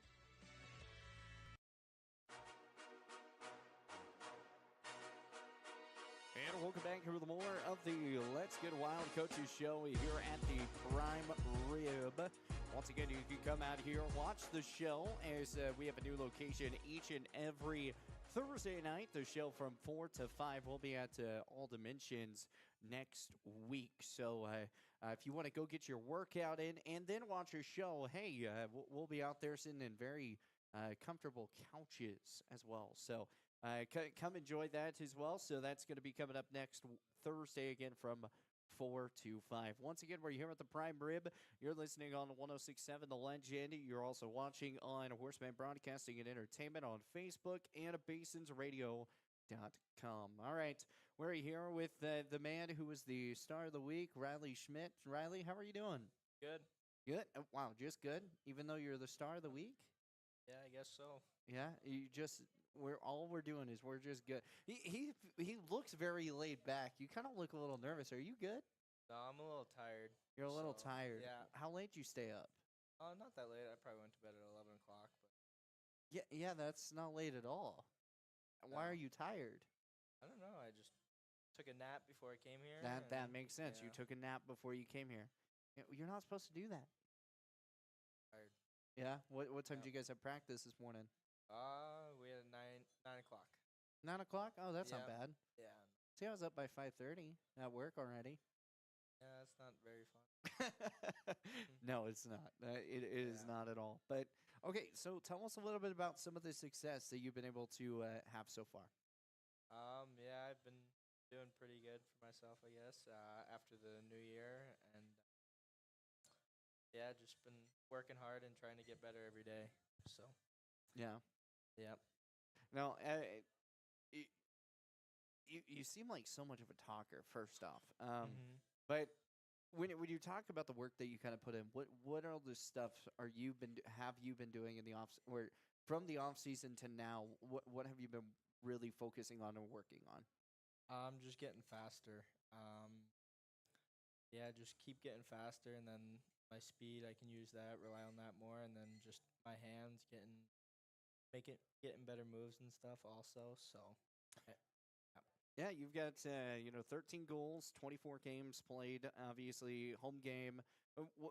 And welcome back here with more of the Let's Get Wild Coaches Show here at the Prime Rib. Once again, you can come out here, watch the show, as we have a new location each and every Thursday night. The show from 4 to 5 will be at All Dimensions next week. So if you want to go get your workout in and then watch your show, hey, we'll be out there sitting in very comfortable couches as well. So come enjoy that as well. So that's going to be coming up next Thursday again from 4 to 5. Once again, we're here at the Prime Rib. You're listening on 106.7 The Legend. You're also watching on Horseman Broadcasting and Entertainment on Facebook and BasonsRadio.com. All right, we're here with the man who was the star of the week, Riley Schmidt. Riley, how are you doing? Good. Good? Wow, just good? Even though you're the star of the week? Yeah, I guess so. Yeah, we're doing is we're just good. He looks very laid back. You kind of look a little nervous. Are you good? No, I'm a little tired. You're a little tired. Yeah. How late did you stay up? Not that late. I probably went to bed at 11 o'clock. Yeah, that's not late at all. Why are you tired? I don't know. I just took a nap before I came here. That makes sense. Yeah. You took a nap before you came here. You're not supposed to do that. Tired. Yeah. What time did you guys have practice this morning? We had 9 o'clock. 9 o'clock? Oh, that's not bad. Yeah. See, I was up by 5:30 at work already. Yeah, that's not very fun. No, it's not. It is not at all. But okay, so tell us a little bit about some of the success that you've been able to have so far. Yeah, I've been doing pretty good for myself, I guess, after the new year, and yeah, just been working hard and trying to get better every day. So. Yeah. Yep. Now, you seem like so much of a talker. First off, but when you talk about the work that you kind of put in, what all the stuff have you been doing in the off, or from the off season to now? What have you been really focusing on or working on? Just getting faster. Yeah, just keep getting faster, and then my speed, I can use that, rely on that more, and then just my hands getting better moves and stuff also. So. Yeah, you've got 13 goals, 24 games played. Obviously, home game.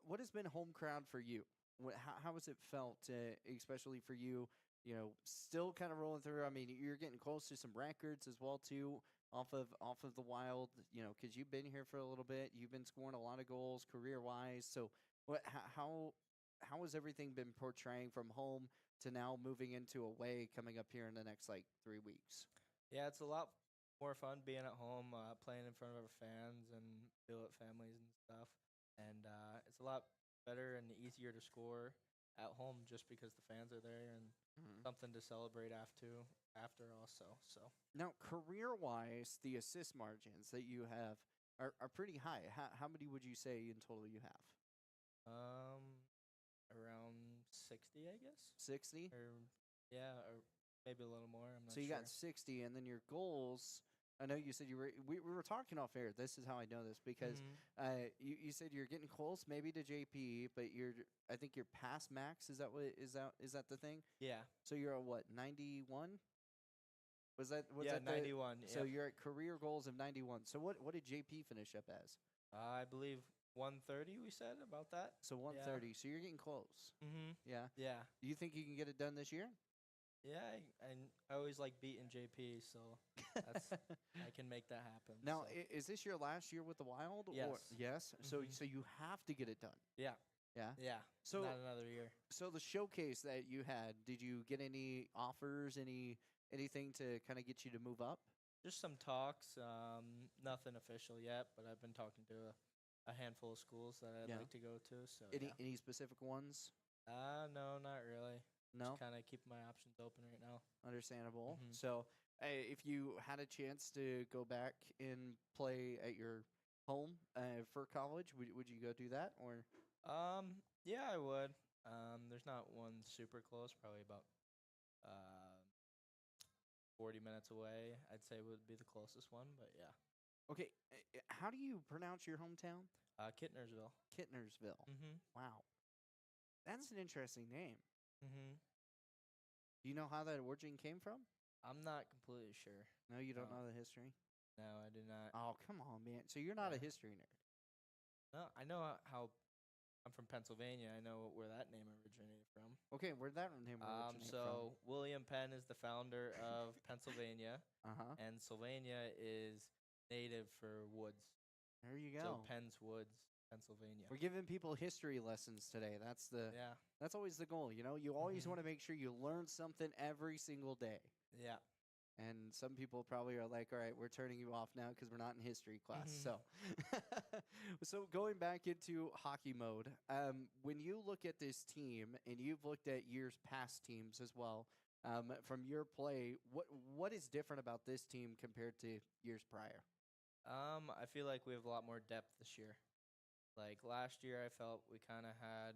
What has been home crowd for you? How has it felt, especially for you? Still kind of rolling through. I mean, you're getting close to some records as well too, off of the Wild. Because you've been here for a little bit. You've been scoring a lot of goals career wise. So, how has everything been portraying from home to now moving into away, coming up here in the next 3 weeks? Yeah, it's a lot more fun being at home, playing in front of our fans and billet families and stuff. And it's a lot better and easier to score at home just because the fans are there and something to celebrate after also. So now, career-wise, the assist margins that you have are pretty high. How many would you say in total you have? Around 60, I guess. 60? Or maybe a little more. I'm not so you sure. got 60, and then your goals. I know you said we were talking off air. This is how I know this because you said you're getting close maybe to JP, but I think you're past max. Is that the thing? Yeah. So you're at what, 91? Was that 91. So you're at career goals of 91. So what did JP finish up as? I believe 130. We said about that. So 130. So you're getting close. Yeah. Yeah. Do you think you can get it done this year? Yeah, I always like beating JP, so I can make that happen. Now, so. Is this your last year with the Wild? Yes. Yes. So you have to get it done. Yeah. Yeah. Yeah. So not another year. So the showcase that you had, did you get any offers? Any Anything to kind of get you to move up? Just some talks. Nothing official yet, but I've been talking to a handful of schools that I'd Yeah. like to go to. So Any specific ones? no, not really. No? Just kind of keeping my options open right now. Understandable. Mhm. So, if you had a chance to go back and play at your home for college, would you go do that? Or Yeah, I would. There's not one super close, probably about uh 40 minutes away. I'd say would be the closest one, but yeah. okay, how do you pronounce your hometown? Kittnersville. Kittnersville. Mhm. Wow, that's an interesting name. Mhm. Do you know how that origin came from? I'm not completely sure. No, you don't No. know the history. No, I do not. Oh, come on, man. So you're not a Yeah. history nerd. No, I know how I'm from Pennsylvania. I know where that name originated from. Okay, where'd that name originate So William Penn is the founder of Pennsylvania, from? and Sylvania is native for woods. There you So go. Penn's Woods, Pennsylvania. We're giving people history lessons today. Yeah. That's always the goal. You always Mhm. want to make sure you learn something every single day. Yeah. And some people probably are like, all right, we're turning you off now because we're not in history class. Mhm. So, so going back into hockey mode, when you look at this team and you've looked at years past teams as well, from your play, what is different about this team compared to years prior? I feel like we have a lot more depth this year. Like last year, I felt we kind of had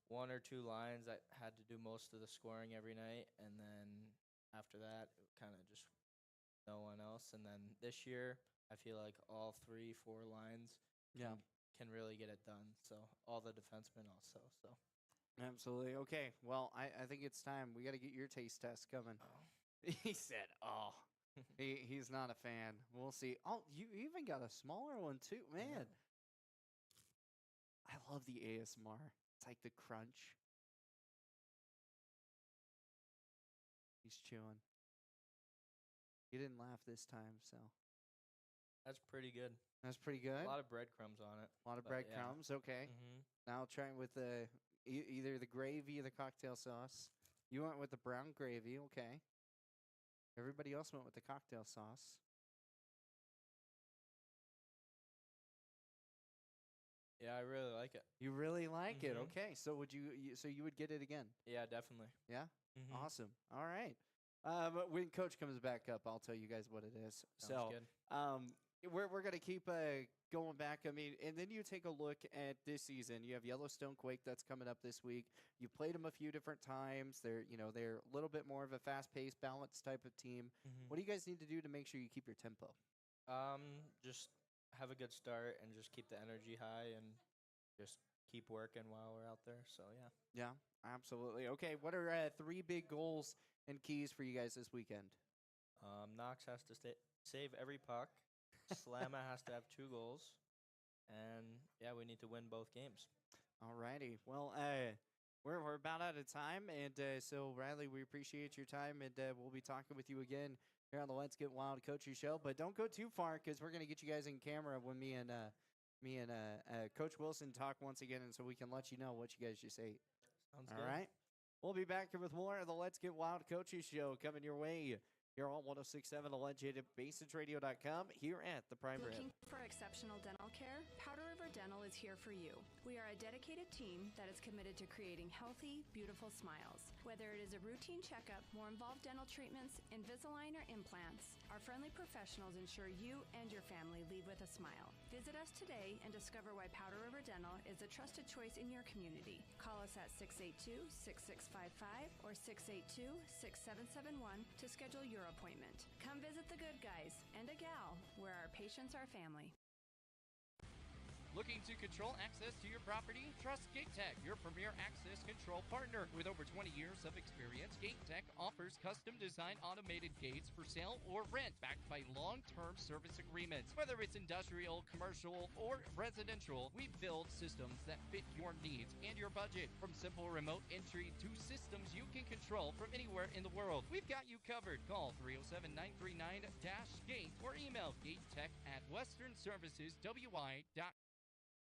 one or two lines that had to do most of the scoring every night, and then after that, it kind of just no one else. And then this year, I feel like all 3, 4 lines Yeah. can really get it done. So all the defensemen also. So Absolutely. Okay. Well, I think it's time. We got to get your taste test coming. He said, oh. He's not a fan. We'll see. Oh, you even got a smaller one too, man. I love the ASMR. It's like the crunch. He's chewing. He didn't laugh this time, so that's pretty good. that's pretty good. A lot of breadcrumbs on it. A lot of but yeah. breadcrumbs. Okay. Mhm. Now I'll try with the either the gravy or the cocktail sauce. You went with the brown gravy. Okay. Everybody else went with the cocktail sauce. Yeah, I really like it. You really like it. Mhm. Okay. So would so you would get it again? Yeah, definitely. Yeah? Mhm. Awesome. All right. But when Coach comes back up, I'll tell you guys what it is. Sounds good. We're gonna keep going back. I mean, and then you take a look at this season. You have Yellowstone Quake that's coming up this week. You played them a few different times. They're a little bit more of a fast-paced, balanced type of team. Mhm. What do you guys need to do to make sure you keep your tempo? Just have a good start and just keep the energy high and just keep working while we're out there. So yeah. Yeah, absolutely. Okay, what are 3 big goals and keys for you guys this weekend? Knox has to save every puck. Slamma has to have 2 goals, and yeah, we need to win both games. All righty. Well, we're about out of time, and so Riley, we appreciate your time, and we'll be talking with you again here on the Let's Get Wild Coaching Show. But don't go too far because we're gonna get you guys in camera when me and Coach Wilson talk once again, and so we can let you know what you guys just ate. Sounds All good. right. We'll be back here with more of the Let's Get Wild Coaching Show coming your way here on 106.7 The Legend at BasinRadio.com here at the Prime Rib. Looking for exceptional dental care? Powder River Dental is here for you. We are a dedicated team that is committed to creating healthy, beautiful smiles. Whether it is a routine checkup, more involved dental treatments, Invisalign, or implants, our friendly professionals ensure you and your family leave with a smile. Visit us today and discover why Powder River Dental is a trusted choice in your community. Call us at 682-6655 or 682-6771 to schedule your appointment. Come visit the good guys and a gal where our patients are family. Looking to control access to your property? Trust GateTech, your premier access control partner. With over 20 years of experience, GateTech offers custom-designed automated gates for sale or rent, backed by long-term service agreements. Whether it's industrial, commercial, or residential, we build systems that fit your needs and your budget. From simple remote entry to systems you can control from anywhere in the world, we've got you covered. Call 307-939-GATE or email gatetech@westernserviceswi.com.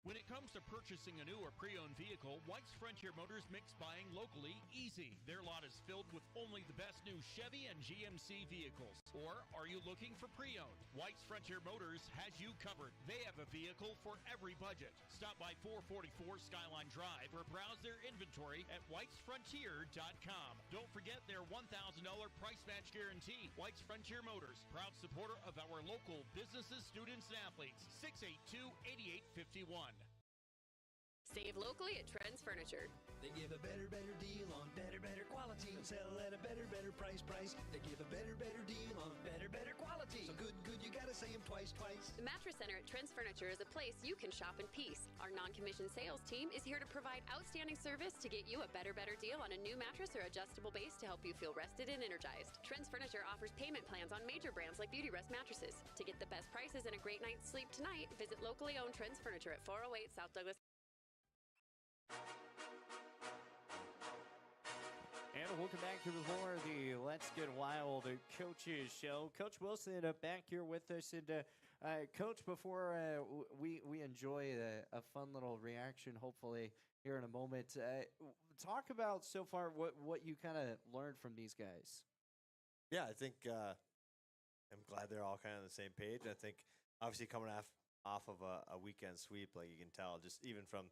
When it comes to purchasing a new or pre-owned vehicle, White's Frontier Motors makes buying locally easy. Their lot is filled with only the best new Chevy and GMC vehicles. Or are you looking for pre-owned? White's Frontier Motors has you covered. They have a vehicle for every budget. Stop by 444 Skyline Drive or browse their inventory at whitesfrontier.com. Don't forget their $1,000 price match guarantee. White's Frontier Motors, proud supporter of our local businesses, students, and athletes. 682-8851. Save locally at Trends Furniture. They give a better deal on better quality. Sell at a better price. They give a better deal on better quality. So good, you gotta say them twice. The Mattress Center at Trends Furniture is a place you can shop in peace. Our non-commissioned sales team is here to provide outstanding service to get you a better deal on a new mattress or adjustable base to help you feel rested and energized. Trends Furniture offers payment plans on major brands like Beauty Rest mattresses. To get the best prices and a great night's sleep tonight, visit locally owned Trends Furniture at 408 South Douglas. And welcome back to more of the Let's Get Wild Coaches Show. Coach Wilson back here with us. And, Coach, before we enjoy a fun little reaction, hopefully, here in a moment, talk about so far what you kind of learned from these guys. Yeah, I think I'm glad they're all kind of on the same page. I think, obviously, coming off of a weekend sweep, like you can tell, just even from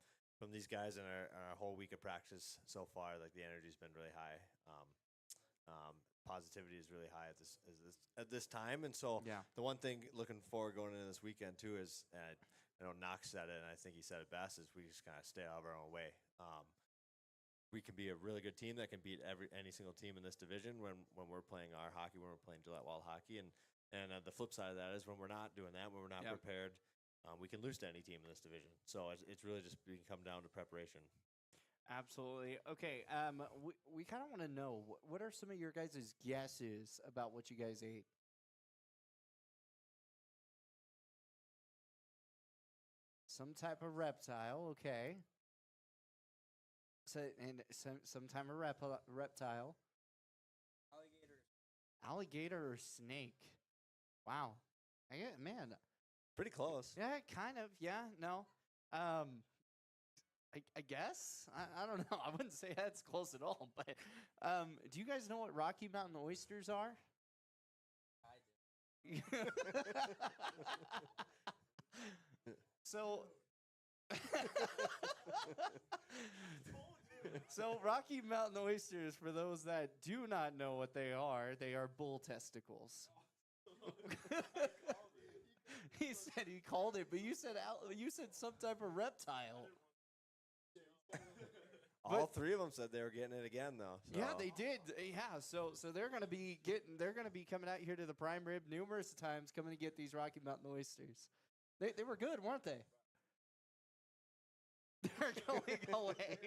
these guys in our whole week of practice so far, like the energy's been really high. Positivity is really high at this time, and so the one thing looking forward going into this weekend too is, I know Knox said it, and I think he said it best, is we just kind of stay out of our own way. We can be a really good team that can beat any single team in this division when we're playing our hockey, when we're playing Gillette Wild hockey, and the flip side of that is when we're not doing that, when we're not prepared. We can lose to any team in this division. So it's really just come down to preparation. Absolutely. Okay, we kind of want to know, what are some of your guys' guesses about what you guys ate? Some type of reptile, okay. So, and some type of reptile. Alligator or snake. Wow. Man. Pretty close. Yeah, kind of. Yeah, no. I guess. I don't know. I wouldn't say that's close at all. But do you guys know what Rocky Mountain oysters are? I do. So Rocky Mountain oysters, for those that do not know what they are bull testicles. He said he called it, but you said some type of reptile. All three of them said they were getting it again, though. So. Yeah, they did. Yeah, so they're gonna be coming out here to the Prime Rib numerous times, coming to get these Rocky Mountain oysters. They were good, weren't they? They're going away.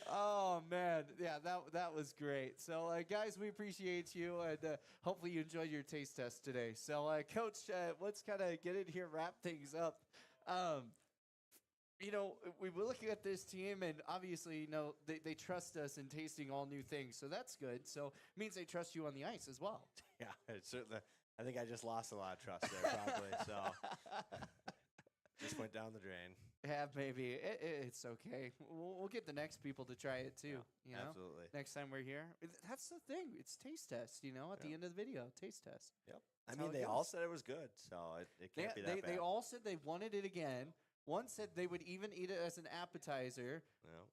Oh man, yeah, that was great. So, guys, we appreciate you, and hopefully you enjoyed your taste test today. So, Coach, let's kind of get in here, wrap things up. We were looking at this team, and obviously, they trust us in tasting all new things, so that's good. So, it means they trust you on the ice as well. Yeah, it's certainly. I think I just lost a lot of trust there, probably. So, just went down the drain. Yeah, maybe. It's okay. We'll get the next people to try it too. Yeah, absolutely. Next time we're here. That's the thing. It's taste test, at the end of the video. Taste test. Yep. I mean, they all said it was good, so it can't be that bad. They all said they wanted it again. One said they would even eat it as an appetizer.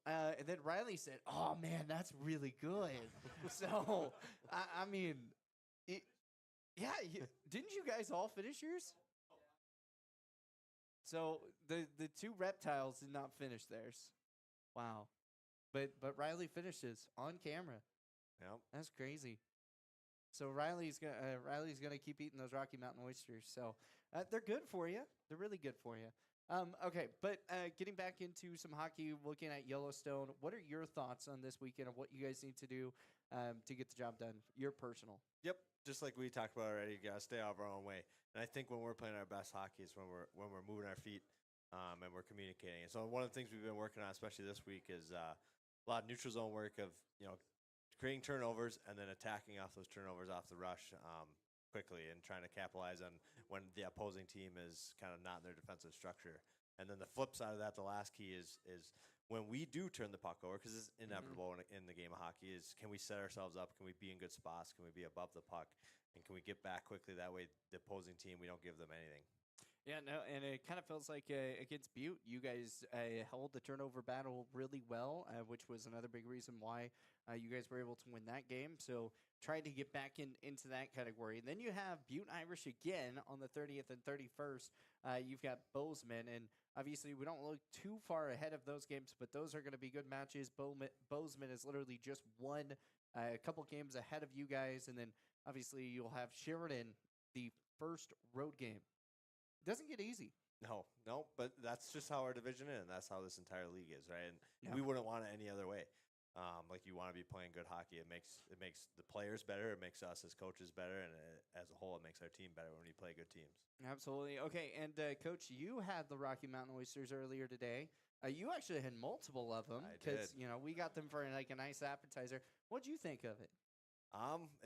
Yeah. And then Riley said, "Oh, man, that's really good." So, I mean, didn't you guys all finish yours? So the two reptiles did not finish theirs. Wow. But Riley finishes on camera. Yep. That's crazy. So Riley's gonna keep eating those Rocky Mountain oysters. So they're good for you. They're really good for you. Okay, but getting back into some hockey, looking at Yellowstone, what are your thoughts on this weekend of what you guys need to do to get the job done? Your personal. Yep, just like we talked about already, you gotta stay out of our own way. And I think when we're playing our best hockey is when we're moving our feet and we're communicating. And so one of the things we've been working on, especially this week, is a lot of neutral zone work of creating turnovers and then attacking off those turnovers off the rush. quickly and trying to capitalize on when the opposing team is kind of not in their defensive structure. And then the flip side of that, the last key is when we do turn the puck over, because it's inevitable in the game of hockey, is can we set ourselves up? Can we be in good spots? Can we be above the puck? And can we get back quickly? That way, the opposing team, we don't give them anything. Yeah, no, and it kind of feels like against Butte, you guys held the turnover battle really well, which was another big reason why you guys were able to win that game. So trying to get back into that category. And then you have Butte Irish again on the 30th and 31st. You've got Bozeman, and obviously we don't look too far ahead of those games, but those are going to be good matches. Bozeman is literally just one a couple games ahead of you guys, and then obviously you'll have Sheridan, the first road game. Doesn't get easy. No, but that's just how our division is, and that's how this entire league is, right? And Yeah. we wouldn't want it any other way. Like you want to be playing good hockey. It makes the players better. It makes us as coaches better, and as a whole, it makes our team better when we play good teams. Absolutely. Okay, and Coach, you had the Rocky Mountain Oysters earlier today. You actually had multiple of them I because did. we got them for like a nice appetizer. What'd you think of it?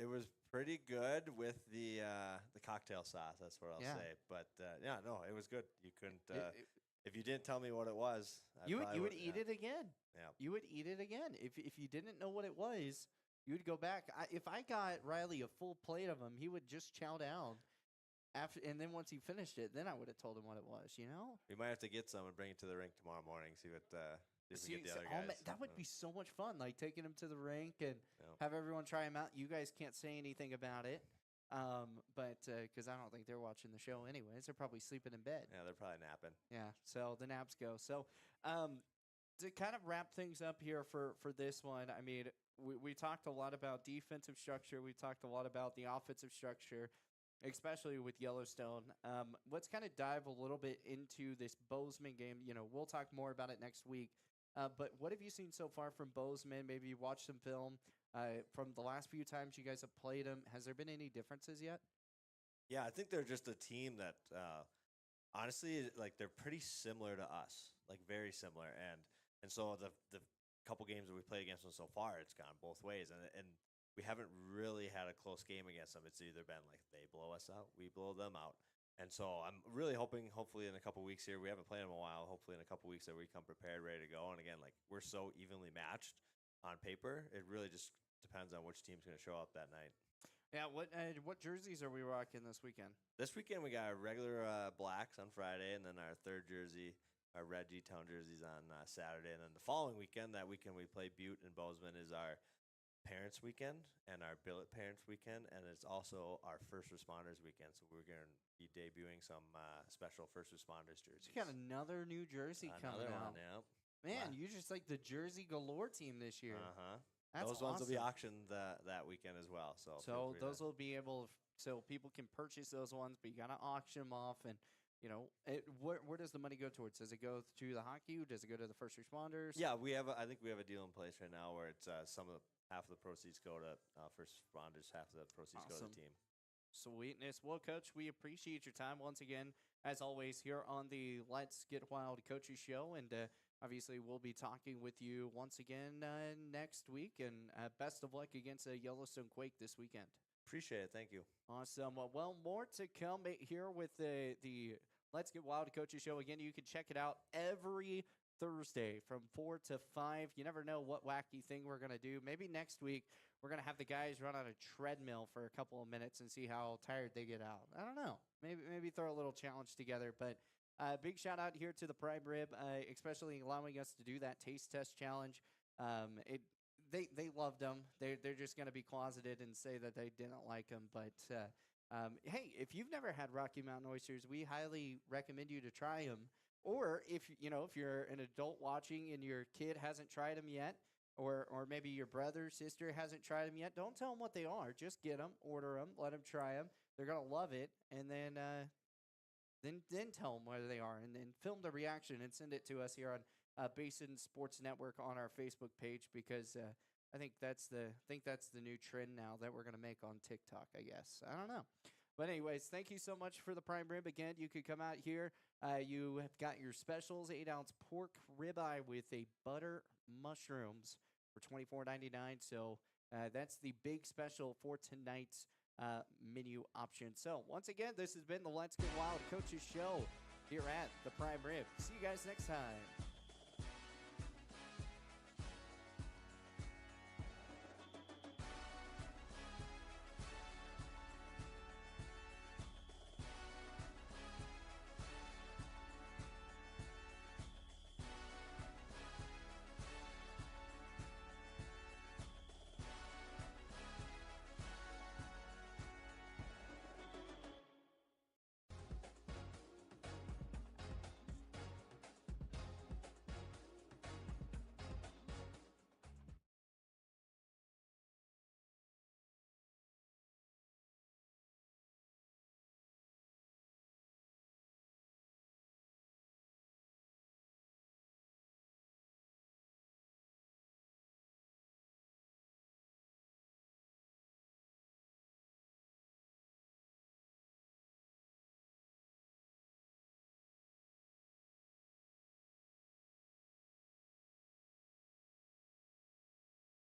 It was pretty good with the cocktail sauce. That's what I'll Yeah. say. But yeah, no, it was good. You couldn't It- if you didn't tell me what it was. I You probably would wouldn't- eat yeah. it again. Yeah. You would eat it again if you didn't know what it was. You would go back. If I got Riley a full plate of them, he would just chow down. And then once he finished it, then I would have told him what it was. We might have to get some and bring it to the rink tomorrow morning. See what if we get the other oh, guys. that would be so much fun. Like taking him to the rink and Yeah. have everyone try him out. You guys can't say anything about it, but because I don't think they're watching the show anyways. They're probably sleeping in bed. Yeah, they're probably napping. Yeah, so the naps go. So to kind of wrap things up here for this one, I mean, we talked a lot about defensive structure. We talked a lot about the offensive structure, especially with Yellowstone. Let's kind of dive a little bit into this Bozeman game. We'll talk more about it next week. But what have you seen so far from Bozeman? Maybe you watched some film from the last few times you guys have played them. Has there been any differences yet? Yeah, I think they're just a team that honestly, like they're pretty similar to us, like very similar. And so the couple games that we played against them so far, it's gone both ways, and we haven't really had a close game against them. It's either been like they blow us out, we blow them out. And so I'm really hoping, hopefully in a couple weeks here, we haven't played them a while, hopefully in a couple weeks that we come prepared, ready to go. And again, like we're so evenly matched on paper, it really just depends on which team's going to show up that night. Yeah, what jerseys are we rocking this weekend? This weekend we got our regular blacks on Friday, and then our third jersey, our red G-Town jerseys on Saturday. And then the following weekend, that weekend we play Butte and Bozeman, is our Parents Weekend and our Billet Parents Weekend, and it's also our First Responders Weekend. So we're going to be debuting some special First Responders jerseys. You got another new jersey coming out. Yeah. Man, you just like the jersey galore team this year. That's Those ones will be awesome. auctioned that weekend as well. So So those will be able, so people can purchase those ones, but you gotta auction them off. And where does the money go towards? Does it go to the hockey? Does it go to the first responders? Yeah, I think we have a deal in place right now where it's half of the proceeds go to first responders, half of the proceeds go to Awesome. the team. Sweetness. Well, Coach, we appreciate your time once again, as always, here on the Let's Get Wild Coaches Show. And obviously, we'll be talking with you once again next week. And best of luck against Yellowstone Quake this weekend. Appreciate it. Thank you. Awesome. Well, more to come here with the Let's Get Wild Coaches Show. Again, you can check it out every Thursday from 4 to 5. You never know what wacky thing we're going to do. Maybe next week we're going to have the guys run on a treadmill for a couple of minutes and see how tired they get out. I don't know. Maybe throw a little challenge together. But big shout out here to the Prime Rib, especially allowing us to do that taste test challenge. They loved them. They're just going to be closeted and say that they didn't like them. But hey, if you've never had Rocky Mountain oysters, we highly recommend you to try them. Or if you're an adult watching and your kid hasn't tried them yet, or maybe your brother, sister hasn't tried them yet, don't tell them what they are. Just get them, order them, let them try them. They're gonna love it, and then tell them whether they are, and then film the reaction and send it to us here on Basin Sports Network on our Facebook page, because I think that's the new trend now that we're gonna make on TikTok. I guess, I don't know. But anyways, thank you so much for the prime rib. Again, you could come out here. You have got your specials: 8-ounce pork ribeye with a butter mushrooms for $24.99. So that's the big special for tonight's menu options. So once again, this has been the Let's Get Wild Coaches Show here at the Prime Rib. See you guys next time.